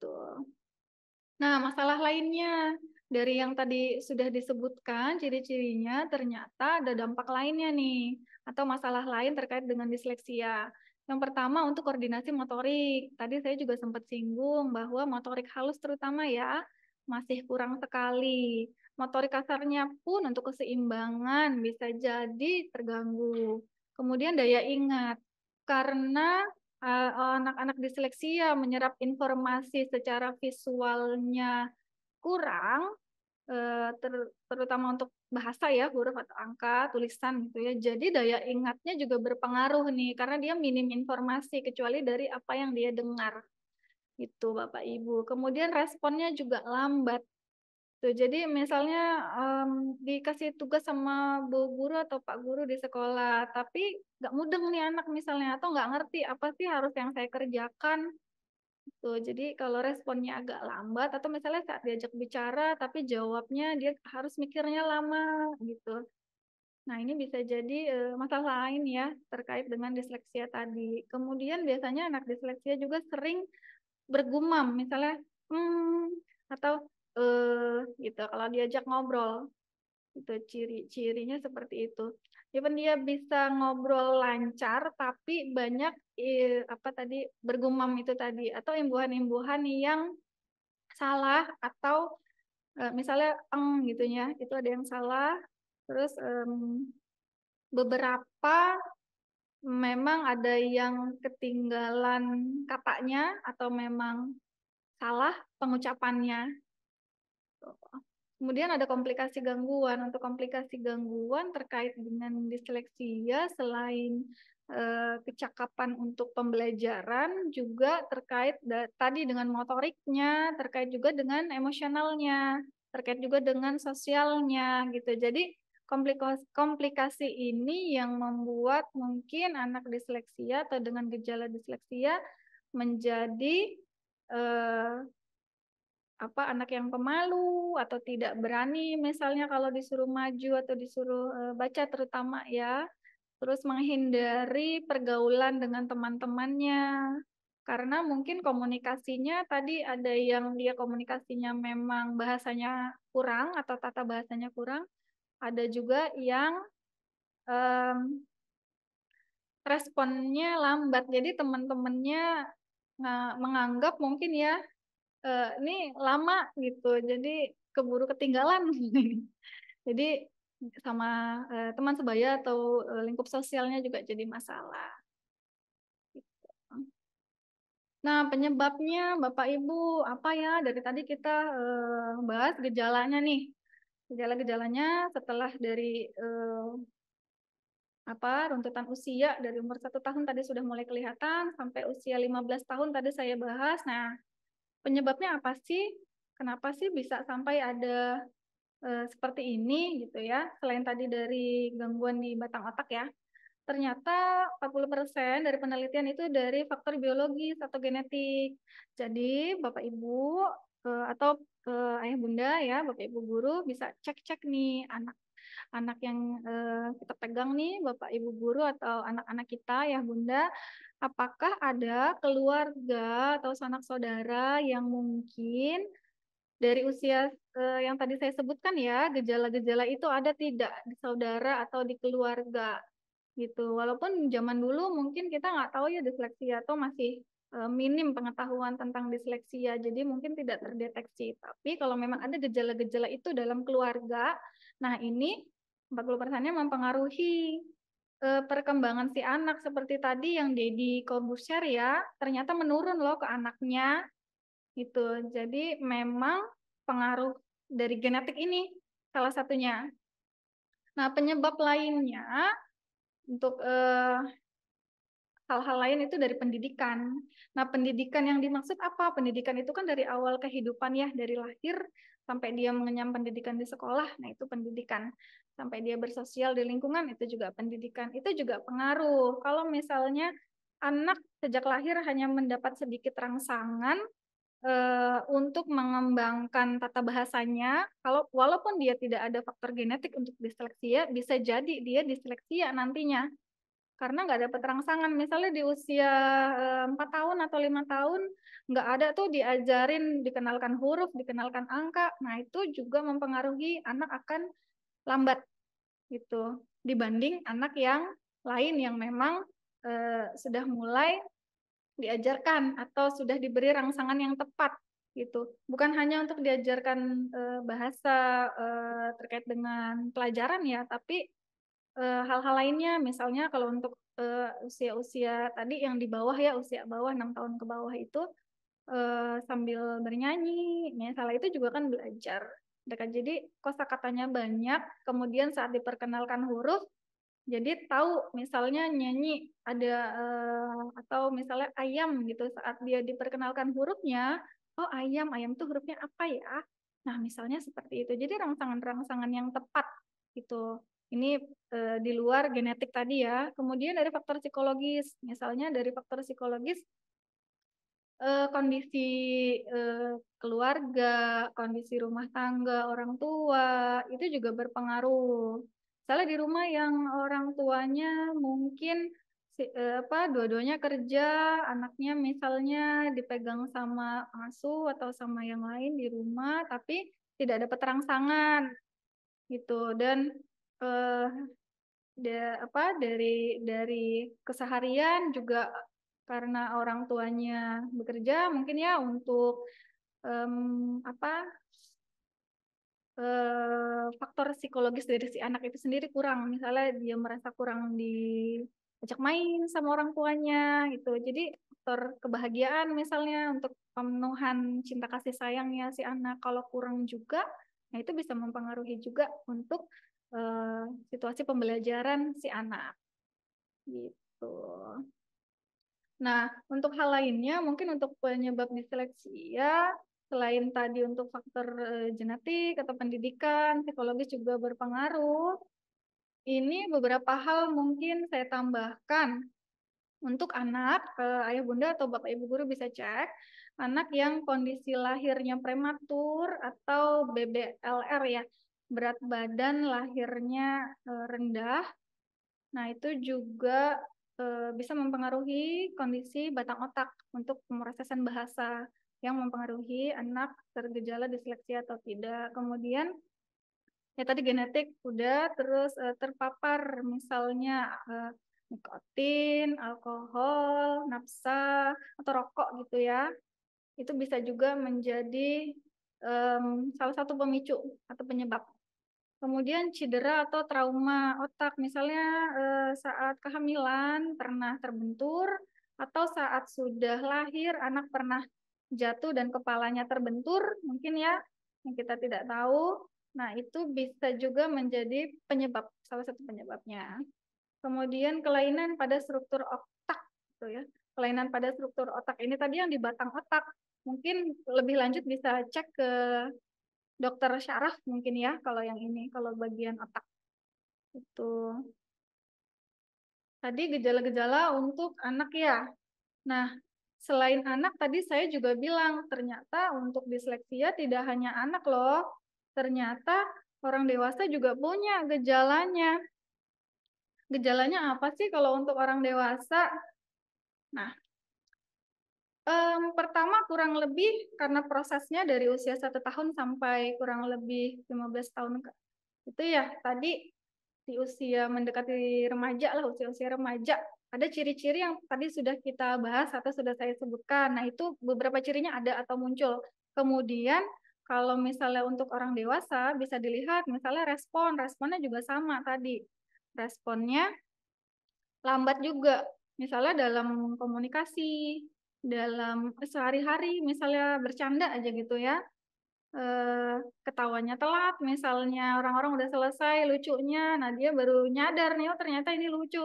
Tuh. Nah, masalah lainnya dari yang tadi sudah disebutkan ciri-cirinya ternyata ada dampak lainnya nih atau masalah lain terkait dengan disleksia. Yang pertama untuk koordinasi motorik. Tadi saya juga sempat singgung bahwa motorik halus terutama ya masih kurang sekali. Motorik kasarnya pun untuk keseimbangan bisa jadi terganggu. Kemudian daya ingat karena anak-anak disleksia menyerap informasi secara visualnya kurang, terutama untuk bahasa ya, huruf atau angka, tulisan gitu ya. Jadi daya ingatnya juga berpengaruh nih, karena dia minim informasi kecuali dari apa yang dia dengar. Gitu Bapak Ibu. Kemudian responnya juga lambat. Tuh, jadi misalnya dikasih tugas sama Bu Guru atau Pak Guru di sekolah, tapi nggak mudeng nih anak misalnya, atau nggak ngerti apa sih harus yang saya kerjakan. Tuh, jadi kalau responnya agak lambat, atau misalnya saat diajak bicara, tapi jawabnya dia harus mikirnya lama gitu. Nah, ini bisa jadi masalah lain ya terkait dengan disleksia tadi. Kemudian biasanya anak disleksia juga sering bergumam, misalnya atau gitu kalau diajak ngobrol. Itu ciri-cirinya seperti itu. Even dia bisa ngobrol lancar tapi banyak apa tadi bergumam itu tadi atau imbuhan-imbuhan yang salah atau misalnya gitu ya, itu ada yang salah. Terus beberapa memang ada yang ketinggalan katanya atau memang salah pengucapannya. Kemudian ada komplikasi gangguan. Untuk komplikasi gangguan terkait dengan disleksia, selain kecakapan untuk pembelajaran, juga terkait tadi dengan motoriknya, terkait juga dengan emosionalnya, terkait juga dengan sosialnya, gitu. Jadi komplikasi ini yang membuat mungkin anak disleksia atau dengan gejala disleksia menjadi eh, apa anak yang pemalu atau tidak berani misalnya kalau disuruh maju atau disuruh baca terutama ya, terus menghindari pergaulan dengan teman-temannya karena mungkin komunikasinya tadi ada yang dia komunikasinya memang bahasanya kurang atau tata bahasanya kurang, ada juga yang em, responnya lambat jadi teman-temannya menganggap mungkin ya ini lama gitu, jadi keburu ketinggalan. Jadi sama teman sebaya atau lingkup sosialnya juga jadi masalah. Nah, penyebabnya Bapak Ibu apa ya? Dari tadi kita bahas gejalanya nih. Gejala-gejalanya setelah dari apa runtutan usia dari umur 1 tahun tadi sudah mulai kelihatan sampai usia 15 tahun tadi saya bahas. Nah, penyebabnya apa sih? Kenapa sih bisa sampai ada seperti ini gitu ya? Selain tadi dari gangguan di batang otak ya, ternyata 40% dari penelitian itu dari faktor biologis atau genetik. Jadi Bapak Ibu atau ayah bunda ya, Bapak Ibu guru bisa cek-cek nih anak-anak yang kita pegang nih, Bapak Ibu guru atau anak-anak kita ya bunda, apakah ada keluarga atau sanak saudara yang mungkin dari usia yang tadi saya sebutkan ya, gejala-gejala itu ada tidak di saudara atau di keluarga gitu. Walaupun zaman dulu mungkin kita nggak tahu ya disleksia atau masih minim pengetahuan tentang disleksia, jadi mungkin tidak terdeteksi. Tapi kalau memang ada gejala-gejala itu dalam keluarga, nah ini 40%-nya mempengaruhi perkembangan si anak. Seperti tadi yang Dedi Corbusier ya, ternyata menurun loh ke anaknya gitu. Jadi memang pengaruh dari genetik ini salah satunya. Nah, penyebab lainnya untuk hal-hal lain itu dari pendidikan. Nah, pendidikan yang dimaksud apa? Pendidikan itu kan dari awal kehidupan ya, dari lahir sampai dia mengenyam pendidikan di sekolah. Nah, itu pendidikan. Sampai dia bersosial di lingkungan, itu juga pendidikan. Itu juga pengaruh. Kalau misalnya anak sejak lahir hanya mendapat sedikit rangsangan untuk mengembangkan tata bahasanya, kalau walaupun dia tidak ada faktor genetik untuk disleksia, bisa jadi dia disleksia nantinya karena nggak dapat rangsangan. Misalnya di usia 4 tahun atau 5 tahun nggak ada tuh diajarin dikenalkan huruf, dikenalkan angka. Nah, itu juga mempengaruhi anak akan lambat gitu dibanding anak yang lain yang memang sudah mulai diajarkan atau sudah diberi rangsangan yang tepat gitu. Bukan hanya untuk diajarkan bahasa terkait dengan pelajaran ya, tapi hal-hal lainnya, misalnya kalau untuk usia-usia tadi yang di bawah ya, usia bawah 6 tahun ke bawah itu sambil bernyanyi, misalnya itu juga kan belajar. Jadi kosakatanya banyak, kemudian saat diperkenalkan huruf, jadi tahu misalnya nyanyi ada atau misalnya ayam gitu, saat dia diperkenalkan hurufnya, oh ayam, ayam tuh hurufnya apa ya? Nah, misalnya seperti itu. Jadi rangsangan-rangsangan yang tepat gitu. Ini di luar genetik tadi ya. Kemudian dari faktor psikologis, misalnya dari faktor psikologis kondisi keluarga, kondisi rumah tangga, orang tua, itu juga berpengaruh. Misalnya di rumah yang orang tuanya mungkin dua-duanya kerja, anaknya misalnya dipegang sama asuh atau sama yang lain di rumah, tapi tidak dapat rangsangan gitu. Dan eh, dari keseharian juga karena orang tuanya bekerja mungkin ya untuk apa faktor psikologis dari si anak itu sendiri kurang, misalnya dia merasa kurang diajak main sama orang tuanya gitu. Jadi faktor kebahagiaan misalnya untuk pemenuhan cinta kasih sayangnya si anak kalau kurang juga, nah itu bisa mempengaruhi juga untuk situasi pembelajaran si anak gitu. Nah, untuk hal lainnya, mungkin untuk penyebab disleksia, selain tadi untuk faktor genetik atau pendidikan, psikologis juga berpengaruh. Ini beberapa hal mungkin saya tambahkan untuk anak, ayah bunda atau bapak ibu guru bisa cek, anak yang kondisi lahirnya prematur atau BBLR ya, berat badan lahirnya rendah. Nah, itu juga bisa mempengaruhi kondisi batang otak untuk pemrosesan bahasa yang mempengaruhi anak tergejala disleksia atau tidak. Kemudian ya tadi genetik udah, terus terpapar misalnya nikotin, alkohol, nafsa atau rokok gitu ya. Itu bisa juga menjadi salah satu pemicu atau penyebab. Kemudian cedera atau trauma otak, misalnya saat kehamilan pernah terbentur, atau saat sudah lahir anak pernah jatuh dan kepalanya terbentur, mungkin ya, yang kita tidak tahu. Nah, itu bisa juga menjadi penyebab, salah satu penyebabnya. Kemudian kelainan pada struktur otak, gitu ya. Kelainan pada struktur otak ini tadi yang di batang otak. Mungkin lebih lanjut bisa cek ke dokter syaraf mungkin ya kalau yang ini, kalau bagian otak itu. Tadi gejala-gejala untuk anak ya. Nah, selain anak tadi saya juga bilang ternyata untuk disleksia tidak hanya anak loh. Ternyata orang dewasa juga punya gejalanya. Gejalanya apa sih kalau untuk orang dewasa? Nah, pertama kurang lebih karena prosesnya dari usia 1 tahun sampai kurang lebih 15 tahun itu ya tadi di usia mendekati remaja lah, usia-usia remaja ada ciri-ciri yang tadi sudah kita bahas atau sudah saya sebutkan. Nah, itu beberapa cirinya ada atau muncul. Kemudian kalau misalnya untuk orang dewasa bisa dilihat misalnya responnya juga sama tadi. Responnya lambat juga. Misalnya dalam komunikasi, dalam sehari-hari misalnya bercanda aja gitu ya. Ketawanya telat misalnya orang-orang udah selesai lucunya, nah dia baru nyadar nih, oh ternyata ini lucu.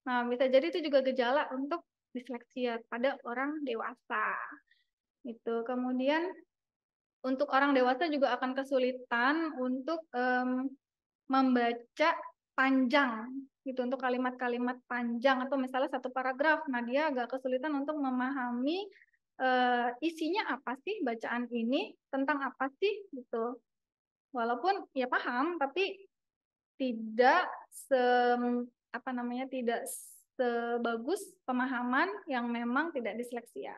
Nah, bisa jadi itu juga gejala untuk disleksia pada orang dewasa. Itu. Kemudian untuk orang dewasa juga akan kesulitan untuk membaca panjang gitu untuk kalimat-kalimat panjang atau misalnya satu paragraf. Nah, dia agak kesulitan untuk memahami isinya apa sih bacaan ini, tentang apa sih gitu. Walaupun ya paham, tapi tidak tidak sebagus pemahaman yang memang tidak disleksia.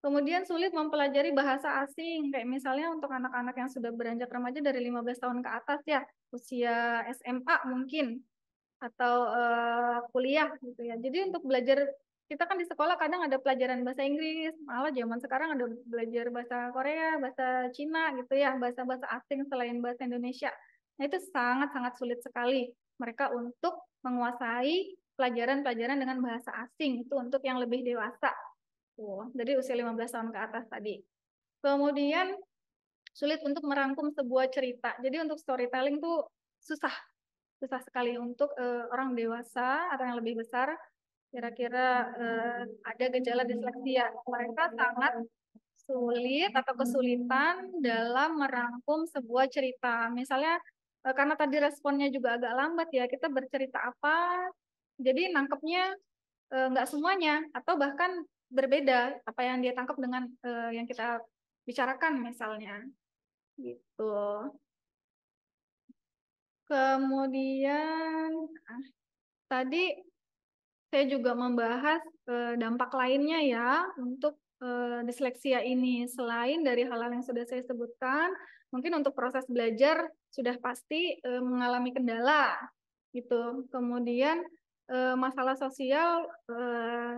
Kemudian sulit mempelajari bahasa asing, kayak misalnya untuk anak-anak yang sudah beranjak remaja dari 15 tahun ke atas ya, usia SMA mungkin, atau kuliah gitu ya. Jadi untuk belajar, kita kan di sekolah kadang ada pelajaran bahasa Inggris, malah zaman sekarang ada belajar bahasa Korea, bahasa Cina gitu ya, bahasa-bahasa asing selain bahasa Indonesia. Nah itu sangat-sangat sulit sekali mereka untuk menguasai pelajaran-pelajaran dengan bahasa asing, itu untuk yang lebih dewasa. Jadi usia 15 tahun ke atas tadi. Kemudian sulit untuk merangkum sebuah cerita. Jadi untuk storytelling tuh susah sekali untuk orang dewasa atau yang lebih besar. Kira-kira ada gejala disleksia. Mereka sangat sulit atau kesulitan dalam merangkum sebuah cerita. Misalnya karena tadi responnya juga agak lambat ya, kita bercerita apa, jadi nangkepnya nggak semuanya atau bahkan berbeda apa yang dia tangkap dengan yang kita bicarakan misalnya gitu. Kemudian tadi saya juga membahas dampak lainnya ya untuk disleksia ini. Selain dari hal-hal yang sudah saya sebutkan, mungkin untuk proses belajar sudah pasti mengalami kendala gitu. Kemudian masalah sosial,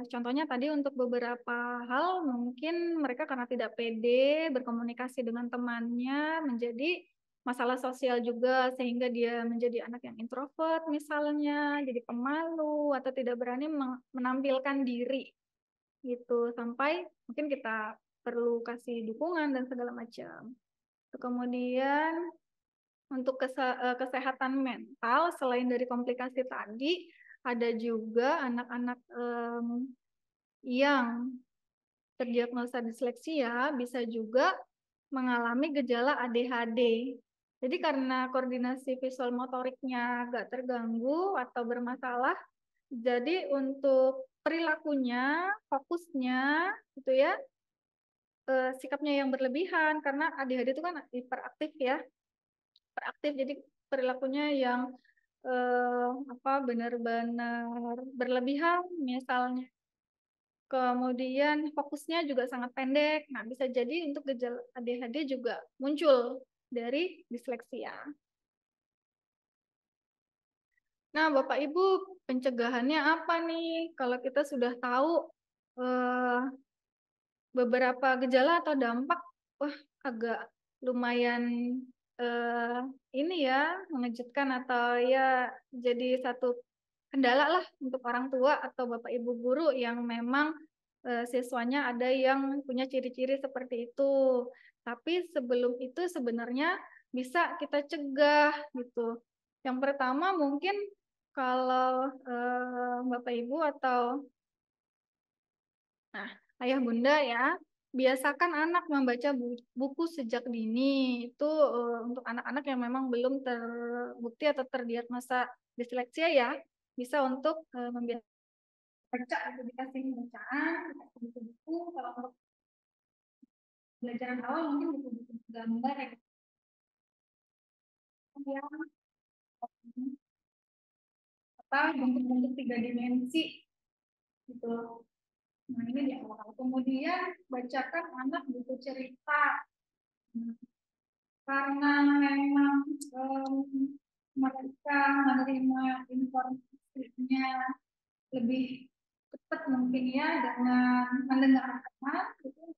contohnya tadi untuk beberapa hal mungkin mereka karena tidak pede berkomunikasi dengan temannya menjadi masalah sosial juga sehingga dia menjadi anak yang introvert misalnya, jadi pemalu atau tidak berani menampilkan diri gitu sampai mungkin kita perlu kasih dukungan dan segala macam. Kemudian untuk kesehatan mental selain dari komplikasi tadi ada juga anak-anak yang terdiagnosa disleksia bisa juga mengalami gejala ADHD. Jadi karena koordinasi visual motoriknya agak terganggu atau bermasalah, jadi untuk perilakunya, fokusnya, gitu ya, sikapnya yang berlebihan karena ADHD itu kan hiperaktif ya, hiperaktif. Jadi perilakunya yang benar-benar berlebihan, misalnya. Kemudian fokusnya juga sangat pendek. Nah, bisa jadi untuk gejala ADHD juga muncul dari disleksia. Nah, Bapak Ibu, pencegahannya apa nih? Kalau kita sudah tahu eh, beberapa gejala atau dampak, wah agak lumayan eh, ini ya, mengejutkan atau ya jadi satu kendala lah untuk orang tua atau Bapak Ibu guru yang memang siswanya ada yang punya ciri-ciri seperti itu. Tapi sebelum itu sebenarnya bisa kita cegah gitu. Yang pertama mungkin kalau Bapak Ibu atau ayah bunda ya, biasakan anak membaca buku sejak dini. Itu untuk anak-anak yang memang belum terbukti atau terdiagnosa disleksia ya, bisa untuk membiasakan baca atau dikasih bacaan, dikasih buku-buku. Kalau untuk pelajaran awal mungkin buku-buku gambar yang bentuk-bentuk tiga dimensi gitu. Nah ini di awal. Kemudian bacakan anak buku cerita. Karena memang mereka menerima informasinya lebih cepat mungkin ya dengan mendengarkan gitu.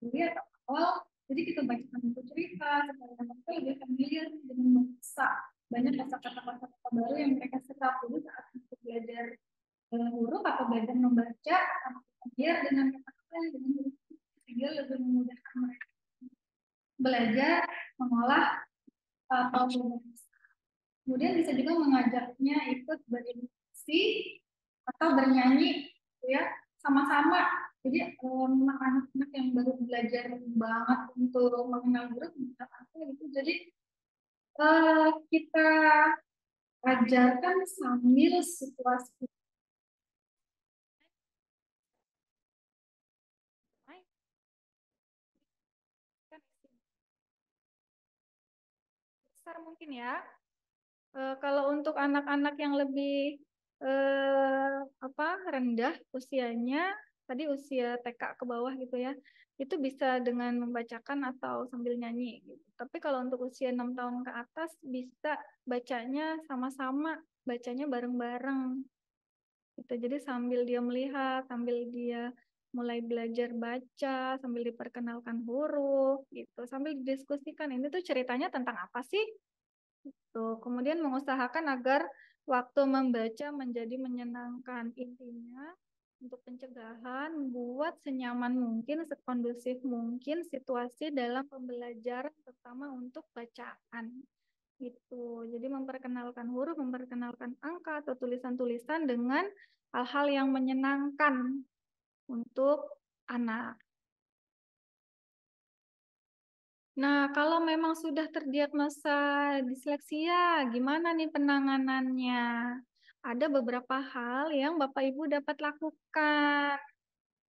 Jadi atau awal, jadi kita bacakan buku cerita supaya mereka lebih familiar dengan bahasa. Banyak kata-kata baru yang mereka serap dulu saat untuk belajar huruf atau belajar membaca, atau familiar dengan kata-kata dengan huruf sehingga lebih memudahkan mereka belajar mengolah atau berbahasa. Kemudian bisa juga mengajaknya ikut berinterview atau bernyanyi, gitu ya, sama-sama. Jadi anak-anak yang baru belajar banget untuk mengenal huruf gitu. Jadi kita ajarkan sambil situasi. Besar mungkin ya. Kalau untuk anak-anak yang lebih rendah usianya, tadi usia TK ke bawah gitu ya, itu bisa dengan membacakan atau sambil nyanyi gitu. Tapi kalau untuk usia 6 tahun ke atas bisa bacanya sama-sama, bacanya bareng-bareng gitu. Jadi sambil dia melihat, sambil dia mulai belajar baca, sambil diperkenalkan huruf gitu, sambil didiskusikan ini tuh ceritanya tentang apa sih? Tuh, kemudian mengusahakan agar waktu membaca menjadi menyenangkan. Intinya untuk pencegahan, buat senyaman mungkin, sekondusif mungkin situasi dalam pembelajaran, terutama untuk bacaan. Gitu. Jadi memperkenalkan huruf, memperkenalkan angka atau tulisan-tulisan dengan hal-hal yang menyenangkan untuk anak. Nah, kalau memang sudah terdiagnosa disleksia, gimana nih penanganannya? Ada beberapa hal yang Bapak Ibu dapat lakukan.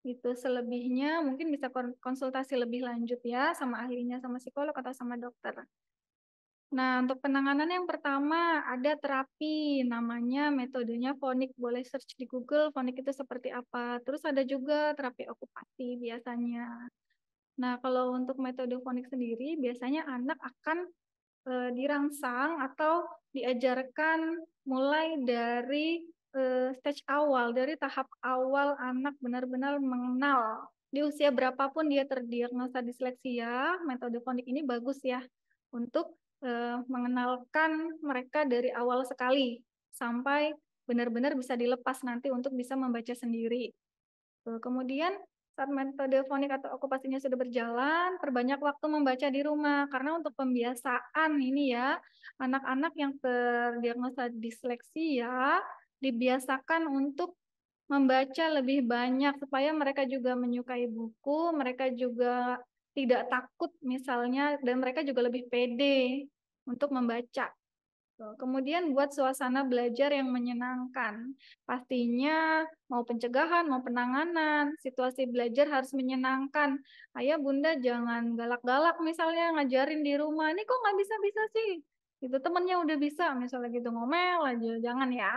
Itu selebihnya mungkin bisa konsultasi lebih lanjut ya sama ahlinya, sama psikolog atau sama dokter. Nah, untuk penanganan yang pertama ada terapi, namanya metodenya fonik. Boleh search di Google, fonik itu seperti apa. Terus ada juga terapi okupasi biasanya. Nah, kalau untuk metode fonik sendiri, biasanya anak akan dirangsang atau diajarkan mulai dari stage awal, dari tahap awal anak benar-benar mengenal. Di usia berapapun dia terdiagnosa disleksia, metode fonik ini bagus ya untuk mengenalkan mereka dari awal sekali sampai benar-benar bisa dilepas nanti untuk bisa membaca sendiri. Kemudian saat metode fonik atau okupasinya sudah berjalan, perbanyak waktu membaca di rumah. Karena untuk pembiasaan ini ya, anak-anak yang terdiagnosa disleksia dibiasakan untuk membaca lebih banyak supaya mereka juga menyukai buku, mereka juga tidak takut misalnya, dan mereka juga lebih pede untuk membaca. Kemudian buat suasana belajar yang menyenangkan. Pastinya mau pencegahan, mau penanganan, situasi belajar harus menyenangkan. Ayah bunda jangan galak-galak misalnya ngajarin di rumah. Ini kok nggak bisa-bisa sih? Itu temennya udah bisa, misalnya gitu ngomel aja. Jangan ya.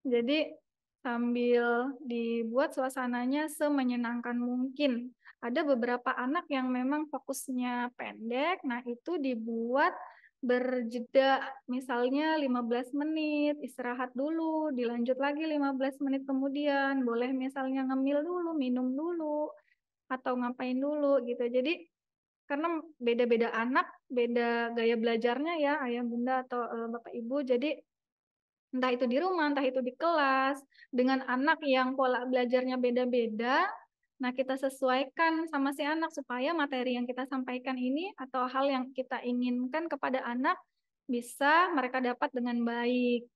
Jadi sambil dibuat suasananya semenyenangkan mungkin. Ada beberapa anak yang memang fokusnya pendek, nah itu dibuat berjeda, misalnya 15 menit, istirahat dulu, dilanjut lagi 15 menit kemudian, boleh misalnya ngemil dulu, minum dulu, atau ngapain dulu gitu. Jadi karena beda-beda anak, beda gaya belajarnya ya, ayah bunda atau bapak ibu, jadi entah itu di rumah, entah itu di kelas, dengan anak yang pola belajarnya beda-beda, nah kita sesuaikan sama si anak supaya materi yang kita sampaikan ini atau hal yang kita inginkan kepada anak bisa mereka dapat dengan baik.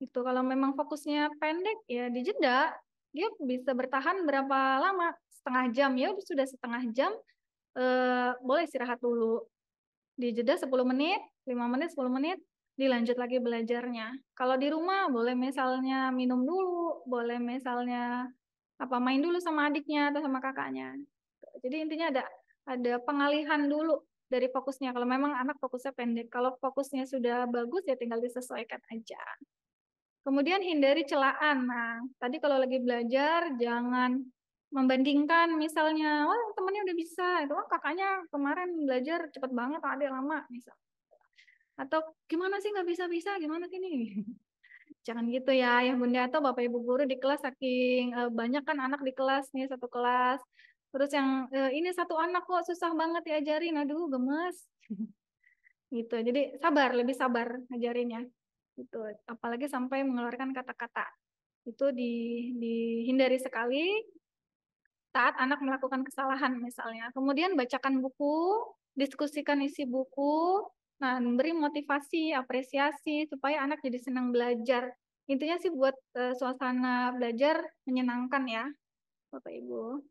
Itu kalau memang fokusnya pendek ya dijeda, dia bisa bertahan berapa lama? Setengah jam ya, sudah setengah jam boleh istirahat dulu. Dijeda 10 menit, 5 menit, 10 menit, dilanjut lagi belajarnya. Kalau di rumah boleh misalnya minum dulu, boleh misalnya main dulu sama adiknya atau sama kakaknya. Jadi intinya ada pengalihan dulu dari fokusnya. Kalau memang anak fokusnya pendek, kalau fokusnya sudah bagus ya tinggal disesuaikan aja. Kemudian hindari celaan. Nah, tadi kalau lagi belajar jangan membandingkan misalnya, wah temennya udah bisa, itu kan kakaknya kemarin belajar cepet banget, ada lama misal. Atau gimana sih nggak bisa-bisa, gimana sih nih? Jangan gitu ya, yang Bunda atau Bapak Ibu guru di kelas saking banyak kan anak di kelas nih, satu kelas. Terus yang ini satu anak kok susah banget diajarin, aduh gemes. Gitu. Jadi lebih sabar ngajarinnya. Gitu. Apalagi sampai mengeluarkan kata-kata. Itu dihindari sekali saat anak melakukan kesalahan misalnya. Kemudian bacakan buku, diskusikan isi buku, nah beri motivasi, apresiasi supaya anak jadi senang belajar. Intinya sih buat suasana belajar menyenangkan ya, Bapak Ibu.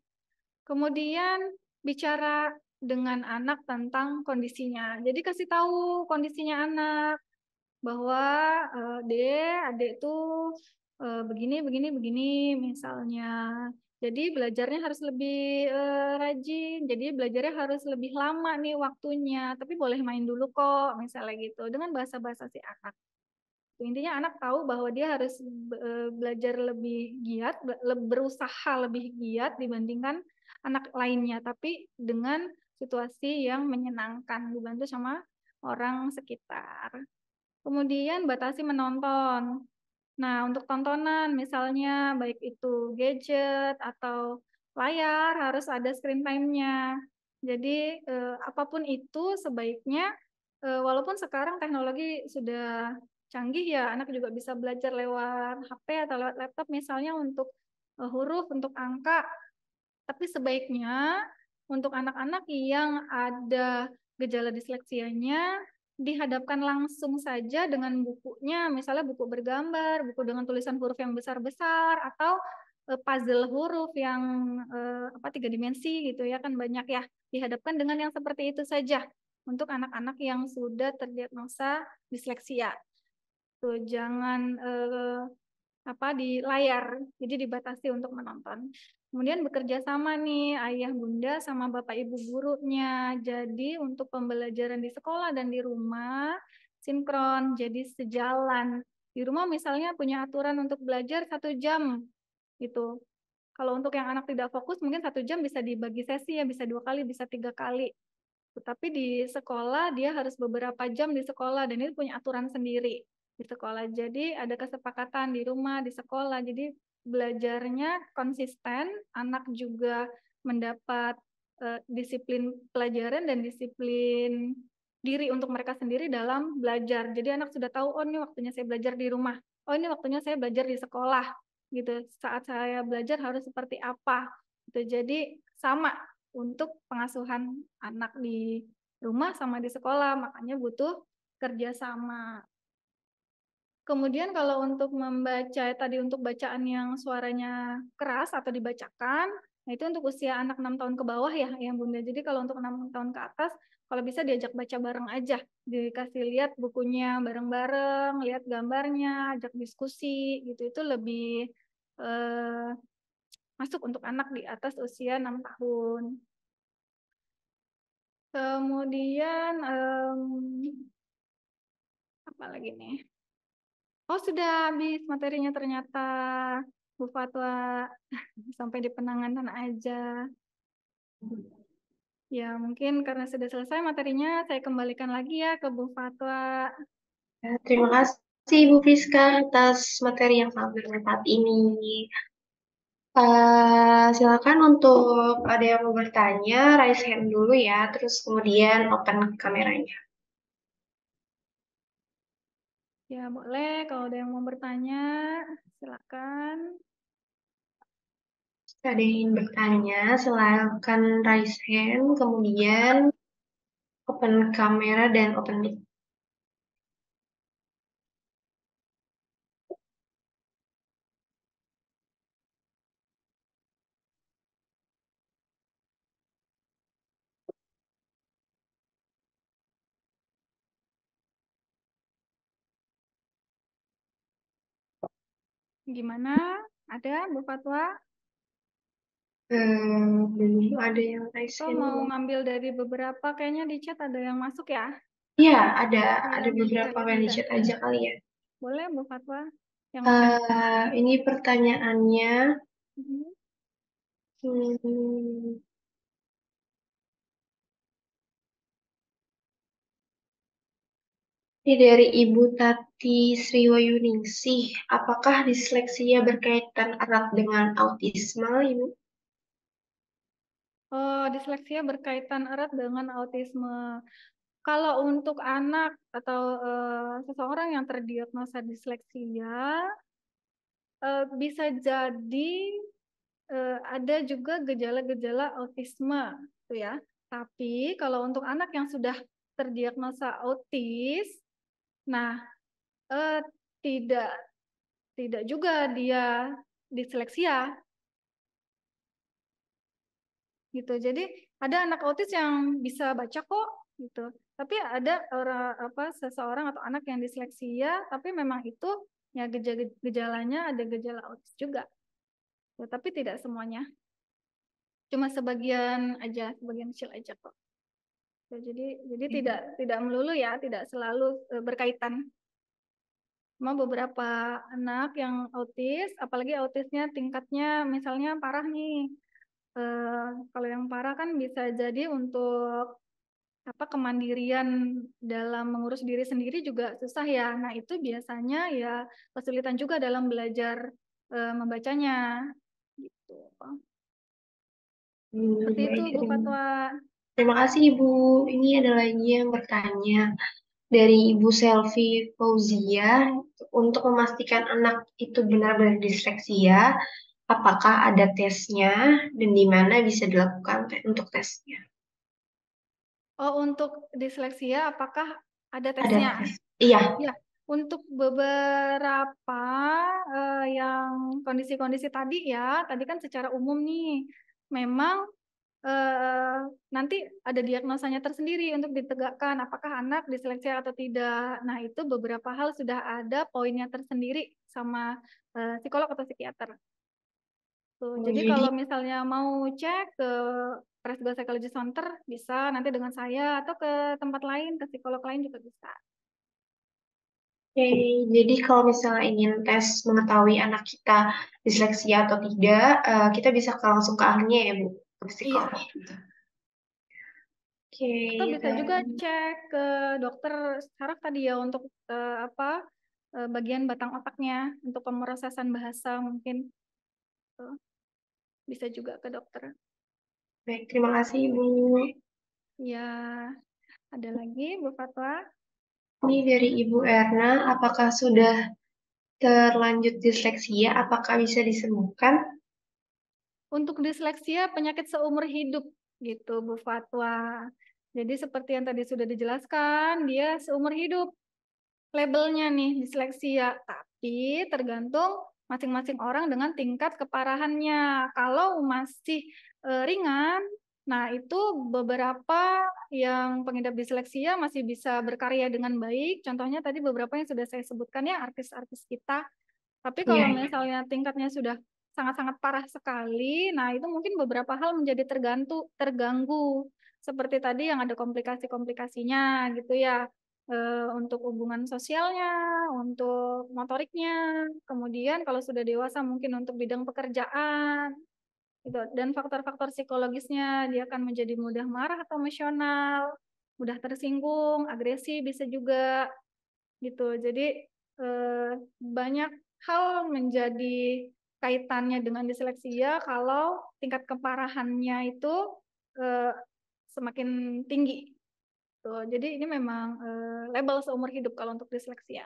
Kemudian bicara dengan anak tentang kondisinya. Jadi kasih tahu kondisinya anak bahwa adek tuh begini begini begini misalnya. Jadi belajarnya harus lebih rajin. Jadi belajarnya harus lebih lama nih waktunya. Tapi boleh main dulu kok, misalnya gitu. Dengan bahasa-bahasa si anak. Intinya anak tahu bahwa dia harus belajar lebih giat, berusaha lebih giat dibandingkan anak lainnya, tapi dengan situasi yang menyenangkan, dibantu sama orang sekitar. Kemudian batasi menonton. Nah, untuk tontonan misalnya baik itu gadget atau layar harus ada screen time-nya. Jadi apapun itu sebaiknya walaupun sekarang teknologi sudah canggih ya, anak juga bisa belajar lewat HP atau lewat laptop misalnya untuk huruf, untuk angka, tapi sebaiknya untuk anak-anak yang ada gejala disleksianya dihadapkan langsung saja dengan bukunya, misalnya buku bergambar, buku dengan tulisan huruf yang besar-besar, atau puzzle huruf yang tiga dimensi gitu ya, kan banyak ya. Dihadapkan dengan yang seperti itu saja untuk anak-anak yang sudah terdiagnosa disleksia. Tuh, jangan di layar, jadi dibatasi untuk menonton. Kemudian bekerja sama nih ayah bunda sama bapak ibu gurunya. Jadi untuk pembelajaran di sekolah dan di rumah sinkron, jadi sejalan. Di rumah misalnya punya aturan untuk belajar 1 jam gitu. Kalau untuk yang anak tidak fokus mungkin 1 jam bisa dibagi sesi ya, bisa 2 kali, bisa 3 kali. Tetapi di sekolah dia harus beberapa jam di sekolah dan itu punya aturan sendiri di sekolah. Jadi ada kesepakatan di rumah, di sekolah. Jadi belajarnya konsisten, anak juga mendapat disiplin pelajaran dan disiplin diri untuk mereka sendiri dalam belajar. Jadi anak sudah tahu, oh ini waktunya saya belajar di rumah. Oh ini waktunya saya belajar di sekolah. Gitu. Saat saya belajar harus seperti apa. Gitu. Jadi sama untuk pengasuhan anak di rumah sama di sekolah, makanya butuh kerjasama. Kemudian kalau untuk membaca tadi untuk bacaan yang suaranya keras atau dibacakan, nah itu untuk usia anak 6 tahun ke bawah ya yang Bunda. Jadi kalau untuk 6 tahun ke atas, kalau bisa diajak baca bareng aja, dikasih lihat bukunya bareng-bareng, lihat gambarnya, ajak diskusi gitu. Itu lebih masuk untuk anak di atas usia 6 tahun. Kemudian apa lagi nih? Oh sudah habis materinya ternyata Bu Fatwa sampai di penanganan aja. Ya mungkin karena sudah selesai materinya saya kembalikan lagi ya ke Bu Fatwa. Terima kasih Bu Friska atas materi yang sangat bermanfaat ini. Silakan untuk ada yang mau bertanya, raise hand dulu ya, terus kemudian open kameranya. Ya boleh kalau ada yang mau bertanya silakan. Ada yang ingin bertanya, silakan raise hand, kemudian open kamera dan open mic. Gimana? Ada Bu Fatwa? Belum ada yang raise Atau hand. mau ngambil dari beberapa? Kayaknya di chat ada yang masuk ya? Iya, ada Ya, beberapa saya lihat yang di ada. chat aja kali ya. Boleh Bu Fatwa? Yang mana? Ini pertanyaannya. Mhm. Hmm, Ini dari Ibu Tati Sriwayuningsih, apakah disleksia berkaitan erat dengan autisme, Ibu? Disleksia berkaitan erat dengan autisme. Kalau untuk anak atau seseorang yang terdiagnosa disleksia, bisa jadi ada juga gejala-gejala autisme, gitu ya. Tapi kalau untuk anak yang sudah terdiagnosa autis, nah eh, tidak tidak juga dia disleksia, gitu. Jadi ada anak autis yang bisa baca kok, gitu. Tapi ada seseorang atau anak yang disleksia, tapi memang itu ya gejalanya ada gejala autis juga. Ya, tapi tidak semuanya. Cuma sebagian aja, sebagian kecil aja kok. Ya, jadi tidak melulu ya, tidak selalu berkaitan. Cuma beberapa anak yang autis, apalagi autisnya tingkatnya misalnya parah nih. Kalau yang parah kan bisa jadi untuk kemandirian dalam mengurus diri sendiri juga susah ya. Nah, itu biasanya ya kesulitan juga dalam belajar membacanya gitu. Seperti itu Baik, Bu Fatwa. terima kasih Ibu. Ini ada lagi yang bertanya dari Ibu Selvi Fauzia, untuk memastikan anak itu benar-benar disleksia, apakah ada tesnya dan di mana bisa dilakukan untuk tesnya? Oh, untuk disleksia apakah ada Ada tesnya? tes. Iya. Ya, untuk beberapa yang kondisi-kondisi tadi ya, tadi kan secara umum nih, memang nanti ada diagnosanya tersendiri untuk ditegakkan apakah anak disleksia atau tidak. Nah, itu beberapa hal sudah ada poinnya tersendiri sama psikolog atau psikiater. Tuh, Oh, jadi jadi kalau misalnya mau cek ke Presgo Psychology Center bisa nanti dengan saya atau ke tempat lain, ke psikolog lain juga bisa. Oke, jadi kalau misalnya ingin tes mengetahui anak kita disleksia atau tidak, kita bisa langsung ke ahlinya ya, Bu, ke Iya, psikolog gitu. Oke, atau bisa juga dan cek ke dokter saraf tadi ya untuk bagian batang otaknya untuk pemrosesan bahasa mungkin. Tuh, bisa juga ke dokter. baik, terima kasih Ibu. Ya, ada lagi Bu Fatwa. Ini dari Ibu Erna, apakah sudah terlanjut disleksia, apakah bisa disembuhkan? Untuk disleksia penyakit seumur hidup gitu Bu Fatwa. Jadi seperti yang tadi sudah dijelaskan, dia seumur hidup labelnya nih disleksia, tapi tergantung masing-masing orang dengan tingkat keparahannya. Kalau masih ringan, nah itu beberapa yang pengidap disleksia masih bisa berkarya dengan baik. Contohnya tadi beberapa yang sudah saya sebutkan ya, artis-artis kita. Tapi Iya, kalau iya. misalnya tingkatnya sudah sangat-sangat parah sekali, nah itu mungkin beberapa hal menjadi terganggu. Seperti tadi yang ada komplikasi-komplikasinya gitu ya. Untuk hubungan sosialnya, untuk motoriknya, kemudian kalau sudah dewasa mungkin untuk bidang pekerjaan, gitu. Dan faktor-faktor psikologisnya dia akan menjadi mudah marah atau emosional, mudah tersinggung, agresi bisa juga gitu. Jadi banyak hal menjadi kaitannya dengan disleksia kalau tingkat keparahannya itu eh, semakin tinggi. Tuh, jadi ini memang label seumur hidup kalau untuk disleksia.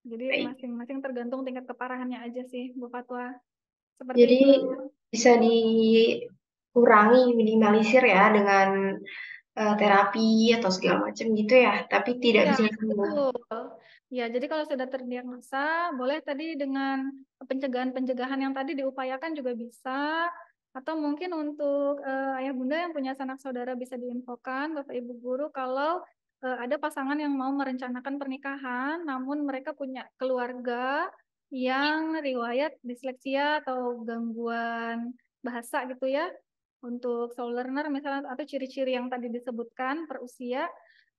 Jadi Baik. masing-masing tergantung tingkat keparahannya aja sih, Bu Fatwa. Seperti Jadi itu. bisa dikurangi, minimalisir ya dengan terapi atau segala macam gitu ya, tapi tidak Ya, bisa sembuh. betul. Ya, jadi kalau sudah terdiagnosa, boleh tadi dengan pencegahan-pencegahan yang tadi diupayakan juga bisa. Atau mungkin untuk ayah bunda yang punya sanak saudara bisa diinfokan, Bapak Ibu guru, kalau ada pasangan yang mau merencanakan pernikahan, namun mereka punya keluarga yang riwayat disleksia atau gangguan bahasa gitu ya. Untuk slow learner misalnya, atau ciri-ciri yang tadi disebutkan per usia,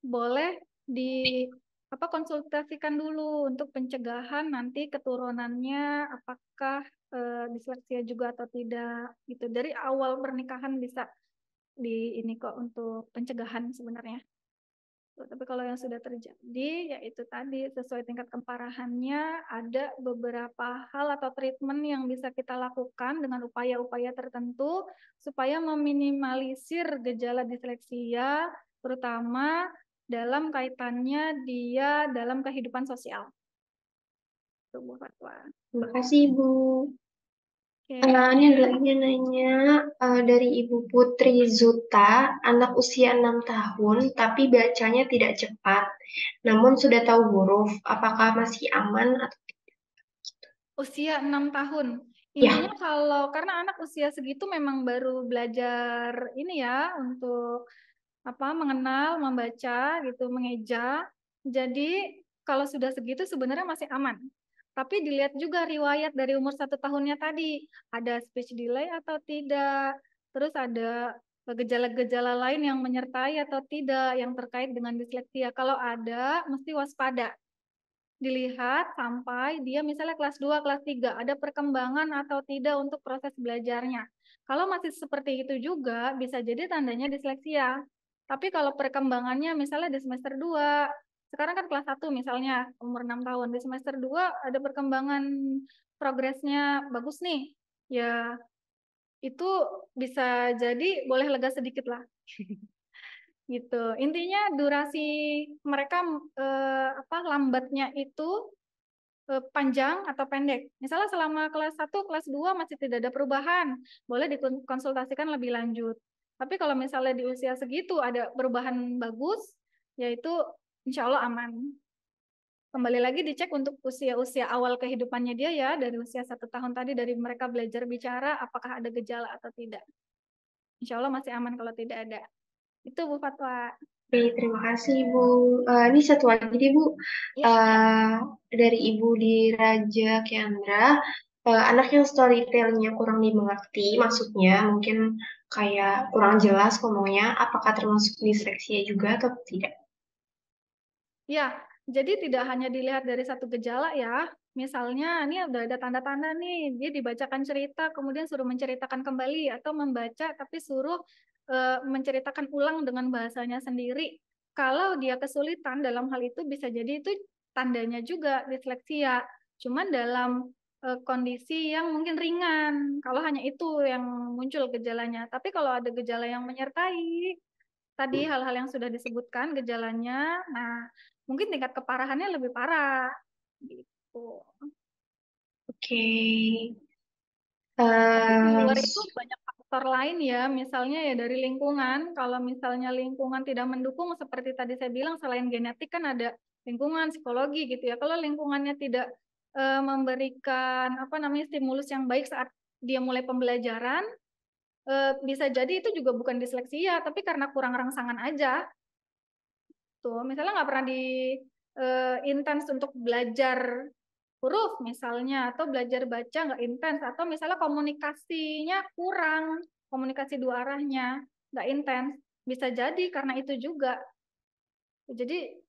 boleh di konsultasikan dulu untuk pencegahan nanti keturunannya apakah disleksia juga atau tidak gitu. Dari awal pernikahan bisa di ini kok untuk pencegahan sebenarnya. Tapi kalau yang sudah terjadi, yaitu tadi sesuai tingkat keparahannya, ada beberapa hal atau treatment yang bisa kita lakukan dengan upaya-upaya tertentu supaya meminimalisir gejala disleksia, terutama dalam kaitannya dia dalam kehidupan sosial. Itu Bu Fatwa. Terima kasih, Ibu. Oke. Ini ada lagi yang nanya dari Ibu Putri Zuta, anak usia 6 tahun, tapi bacanya tidak cepat, namun sudah tahu huruf. Apakah masih aman? Usia 6 tahun. Ya, Intinya kalau karena anak usia segitu memang baru belajar ini ya untuk mengenal, membaca gitu, mengeja. Jadi kalau sudah segitu sebenarnya masih aman. Tapi dilihat juga riwayat dari umur 1 tahunnya tadi, ada speech delay atau tidak, terus ada gejala-gejala lain yang menyertai atau tidak yang terkait dengan disleksia. Kalau ada, mesti waspada. Dilihat sampai dia misalnya kelas 2, kelas 3, ada perkembangan atau tidak untuk proses belajarnya. Kalau masih seperti itu juga, bisa jadi tandanya disleksia. Tapi kalau perkembangannya misalnya di semester 2, sekarang kan kelas 1 misalnya, umur 6 tahun, di semester 2 ada perkembangan progresnya bagus nih, ya itu bisa jadi boleh lega sedikit lah. Gitu. Intinya durasi mereka lambatnya itu panjang atau pendek. Misalnya selama kelas 1, kelas 2 masih tidak ada perubahan, boleh dikonsultasikan lebih lanjut. Tapi kalau misalnya di usia segitu ada perubahan bagus, yaitu insya Allah aman. Kembali lagi dicek untuk usia-usia awal kehidupannya dia ya, dari usia 1 tahun tadi, dari mereka belajar bicara, apakah ada gejala atau tidak. Insya Allah masih aman kalau tidak ada. Itu Bu Fatwa. oke, terima kasih, Ibu. Ini satu lagi deh, Bu. Ya. Dari Ibu di Raja Kendra, anak yang storytelling-nya kurang dimengerti, maksudnya mungkin kayak kurang jelas ngomongnya, apakah termasuk disleksia juga atau tidak? Ya, jadi tidak hanya dilihat dari satu gejala ya. Misalnya, ini udah ada tanda-tanda nih, dia dibacakan cerita, kemudian suruh menceritakan kembali, atau membaca tapi suruh menceritakan ulang dengan bahasanya sendiri. Kalau dia kesulitan dalam hal itu, bisa jadi itu tandanya juga disleksia. Cuman dalam kondisi yang mungkin ringan, kalau hanya itu yang muncul gejalanya. Tapi kalau ada gejala yang menyertai, tadi hal-hal yang sudah disebutkan gejalanya, nah mungkin tingkat keparahannya lebih parah gitu. Oke. Tapi di Eh, luar itu banyak faktor lain ya, misalnya ya dari lingkungan. Kalau misalnya lingkungan tidak mendukung, seperti tadi saya bilang, selain genetik kan ada lingkungan, psikologi gitu ya. Kalau lingkungannya tidak memberikan stimulus yang baik saat dia mulai pembelajaran, bisa jadi itu juga bukan disleksia, tapi karena kurang rangsangan aja. Tuh, misalnya nggak pernah di intens untuk belajar huruf misalnya, atau belajar baca nggak intens, atau misalnya komunikasinya kurang, komunikasi dua arahnya nggak intens, bisa jadi karena itu juga. Jadi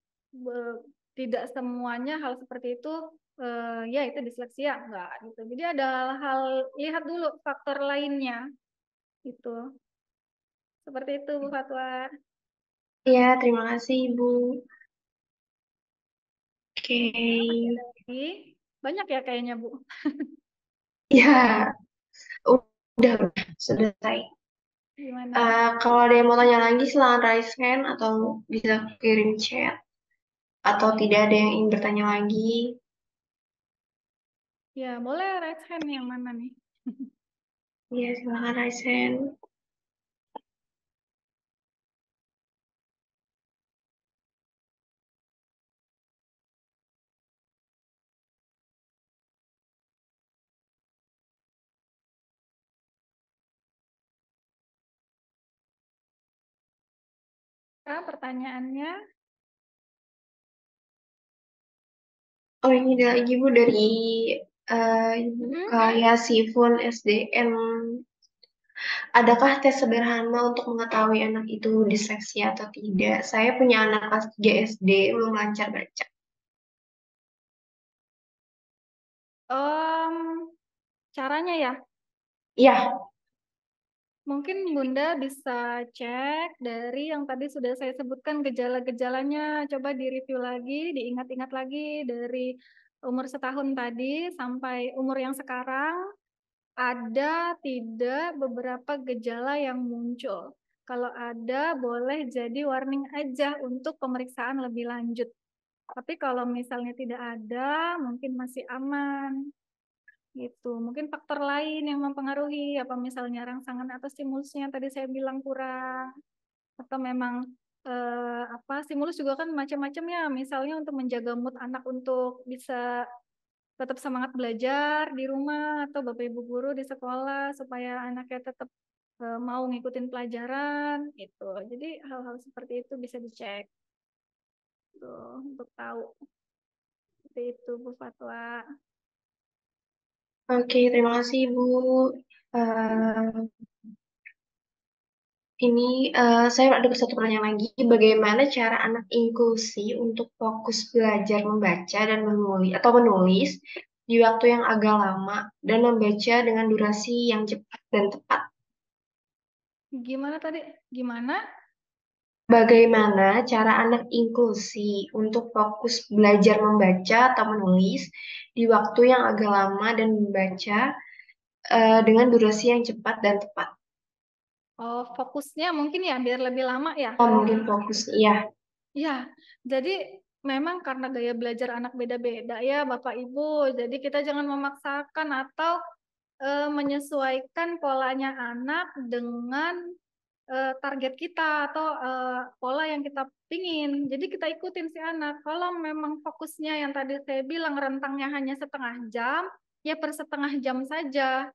tidak semuanya hal seperti itu ya itu disleksia enggak gitu. Jadi ada hal, lihat dulu faktor lainnya itu. Seperti itu Bu Fatwa. ya, terima kasih, Ibu. Oke. Masih ada lagi? Banyak ya kayaknya Bu. Ya, udah selesai. Gimana? Kalau ada yang mau tanya lagi, silahkan raise hand atau bisa kirim chat. Atau tidak ada yang ingin bertanya lagi, Ya, boleh raise hand yang mana nih? ya silahkan raise hand. Pertanyaannya, Oh, ini ada lagi, Bu, dari Ibu Kaya Sifun SDM. Adakah tes sederhana untuk mengetahui anak itu disleksia atau tidak? Saya punya anak kelas 3 SD, belum lancar baca. caranya ya, Iya, Mungkin Bunda bisa cek dari yang tadi sudah saya sebutkan gejala-gejalanya. Coba direview lagi, diingat-ingat lagi dari umur setahun tadi sampai umur yang sekarang. Ada tidak beberapa gejala yang muncul? Kalau ada, boleh jadi warning aja untuk pemeriksaan lebih lanjut. Tapi kalau misalnya tidak ada, mungkin masih aman. Gitu. Mungkin faktor lain yang mempengaruhi, apa misalnya rangsangan atau stimulusnya yang tadi saya bilang kurang, atau memang apa stimulus juga kan macam-macam ya, misalnya untuk menjaga mood anak untuk bisa tetap semangat belajar di rumah atau Bapak Ibu guru di sekolah supaya anaknya tetap mau ngikutin pelajaran gitu. Jadi hal-hal seperti itu bisa dicek tuh untuk tahu. Seperti itu Bu Fatwa. Oke, terima kasih Ibu. Eh, ini saya ada satu pertanyaan lagi. Bagaimana cara anak inklusi untuk fokus belajar membaca dan menulis di waktu yang agak lama dan membaca dengan durasi yang cepat dan tepat? Gimana tadi? Gimana? Bagaimana cara anak inklusi untuk fokus belajar membaca atau menulis di waktu yang agak lama dan membaca dengan durasi yang cepat dan tepat? Oh, fokusnya mungkin ya biar lebih lama ya. Oh, mungkin fokus, iya. Ya, jadi memang karena gaya belajar anak beda-beda ya Bapak Ibu. Jadi kita jangan memaksakan atau menyesuaikan polanya anak dengan target kita atau pola yang kita pingin. Jadi kita ikutin si anak. Kalau memang fokusnya yang tadi saya bilang rentangnya hanya setengah jam, ya per setengah jam saja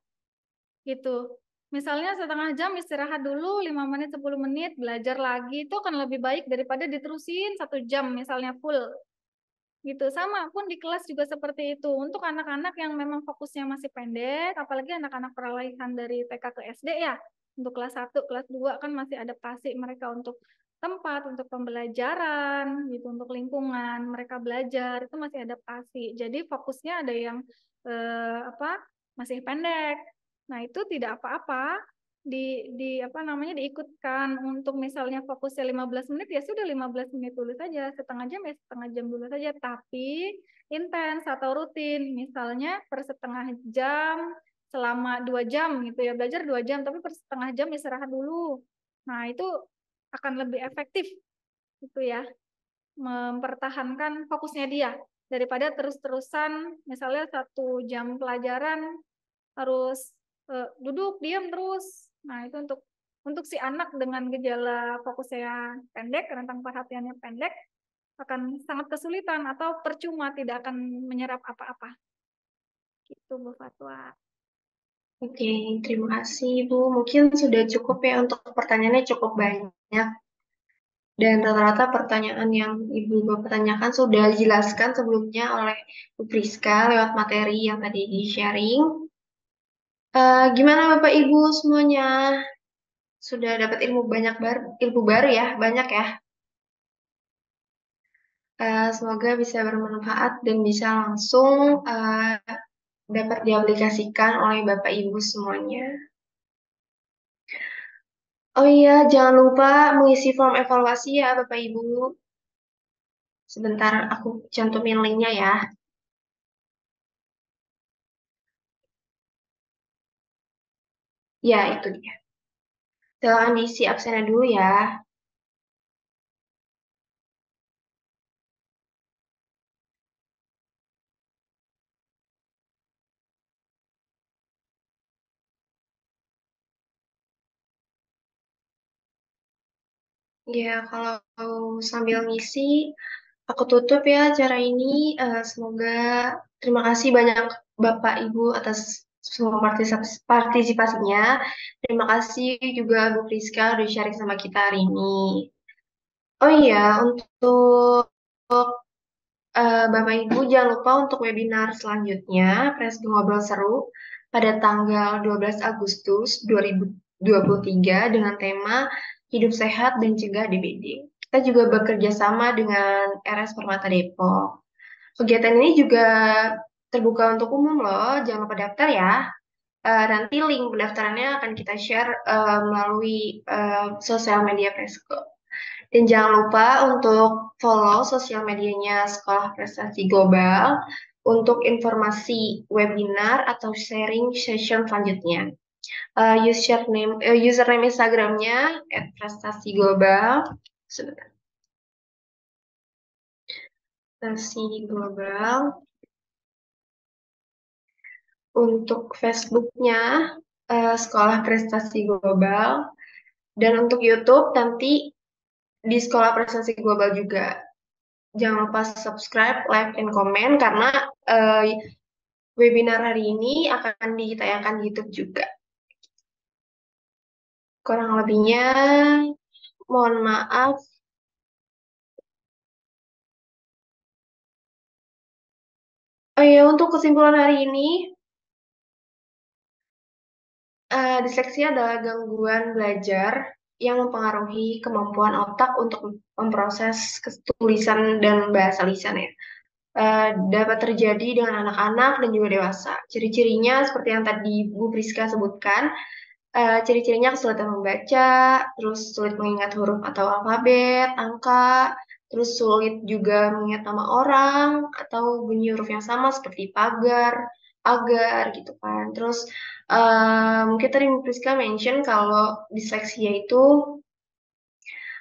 gitu. Misalnya setengah jam istirahat dulu, 5 menit, 10 menit, belajar lagi, itu akan lebih baik daripada diterusin 1 jam misalnya full. Gitu, sama pun di kelas juga seperti itu. Untuk anak-anak yang memang fokusnya masih pendek, apalagi anak-anak peralihan dari TK ke SD ya, untuk kelas 1, kelas 2 kan masih adaptasi mereka untuk tempat, untuk pembelajaran, gitu, untuk lingkungan, mereka belajar, itu masih adaptasi. Jadi fokusnya ada yang apa masih pendek. Nah, itu tidak apa-apa di apa namanya diikutkan untuk misalnya fokusnya 15 menit ya sudah 15 menit dulu saja, setengah jam ya setengah jam dulu saja, tapi intens atau rutin, misalnya per setengah jam selama 2 jam gitu ya, belajar 2 jam tapi per setengah jam istirahat dulu. Nah, itu akan lebih efektif gitu ya, mempertahankan fokusnya dia daripada terus-terusan misalnya 1 jam pelajaran harus duduk diam terus. Nah, itu untuk si anak dengan gejala fokusnya pendek, rentang perhatiannya pendek, akan sangat kesulitan atau percuma tidak akan menyerap apa-apa. Gitu, Bu Fatwa. Oke, terima kasih Ibu. Mungkin sudah cukup ya untuk pertanyaannya cukup banyak. Dan rata-rata pertanyaan yang Ibu pertanyakan sudah dijelaskan sebelumnya oleh Bu Priska lewat materi yang tadi di-sharing. Gimana Bapak Ibu semuanya? Sudah dapat ilmu baru ya, banyak ya. Semoga bisa bermanfaat dan bisa langsung dapat diaplikasikan oleh Bapak Ibu semuanya. Oh iya, jangan lupa mengisi form evaluasi ya Bapak Ibu. Sebentar aku cantumin linknya ya. Ya, itu dia. Silakan diisi absennya dulu ya. Ya, kalau sambil ngisi, aku tutup ya acara ini. Semoga terima kasih banyak Bapak Ibu atas semua partisipasinya. Terima kasih juga Bu Priska udah sharing sama kita hari ini. Oh iya, untuk Bapak Ibu jangan lupa untuk webinar selanjutnya, Pres Ngobrol Seru, pada tanggal 12 Agustus 2023 dengan tema Hidup Sehat dan Cegah DBD. Kita juga bekerja sama dengan RS Permata Depok. Kegiatan ini juga terbuka untuk umum loh, jangan lupa daftar ya. Nanti link pendaftarannya akan kita share melalui sosial media Presko. Dan jangan lupa untuk follow sosial medianya Sekolah Prestasi Global untuk informasi webinar atau sharing session selanjutnya. Username Instagramnya @prestasiglobal. Sebentar. Prestasi Global. Untuk Facebooknya Sekolah Prestasi Global. Dan untuk YouTube nanti di Sekolah Prestasi Global juga. Jangan lupa subscribe, like, dan komen karena webinar hari ini akan ditayangkan di YouTube juga. Kurang lebihnya, mohon maaf. Oh ya, untuk kesimpulan hari ini, disleksia adalah gangguan belajar yang mempengaruhi kemampuan otak untuk memproses tulisan dan bahasa lisan ya. Dapat terjadi dengan anak-anak dan juga dewasa. Ciri-cirinya seperti yang tadi Bu Priska sebutkan, ciri-cirinya kesulitan membaca, terus sulit mengingat huruf atau alfabet, angka, terus sulit juga mengingat nama orang atau bunyi huruf yang sama seperti pagar, agar gitu kan. Terus mungkin tadi Bu Priska mention kalau disleksia itu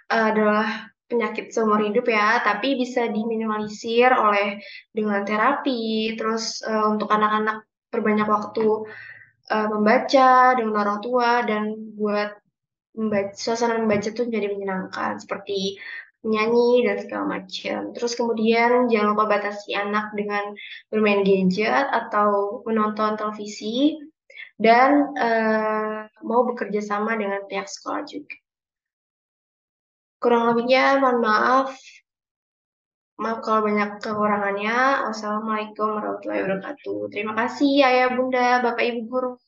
adalah penyakit seumur hidup ya, tapi bisa diminimalisir dengan terapi. Terus untuk anak-anak perbanyak waktu membaca dengan orang tua dan buat suasana membaca tuh jadi menyenangkan seperti menyanyi dan segala macam. Terus kemudian jangan lupa batasi anak dengan bermain gadget atau menonton televisi dan mau bekerja sama dengan pihak sekolah juga. Kurang lebihnya mohon maaf. Maaf kalau banyak kekurangannya. Wassalamualaikum warahmatullahi wabarakatuh. Terima kasih Ayah Bunda, Bapak Ibu Guru.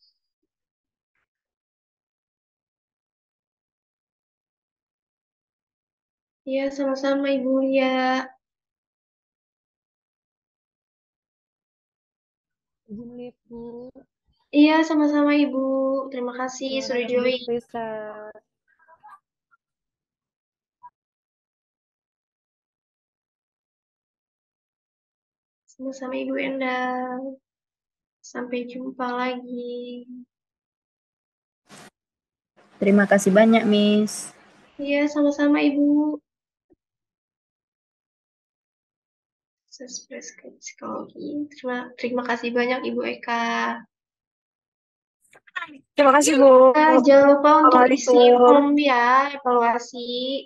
Iya, sama-sama Ibu Lia. Izin lihat Bu. Iya, sama-sama Ibu. Terima kasih sudah Terima join. kasih, Prisa. Sama-sama Ibu Endang. Sampai jumpa lagi. Terima kasih banyak, Miss. Iya, sama-sama Ibu. Sukses psikologi. Terima kasih banyak Ibu Eka. Terima kasih, Bu. Jangan lupa untuk isi Assalamualaikum. form ya, evaluasi.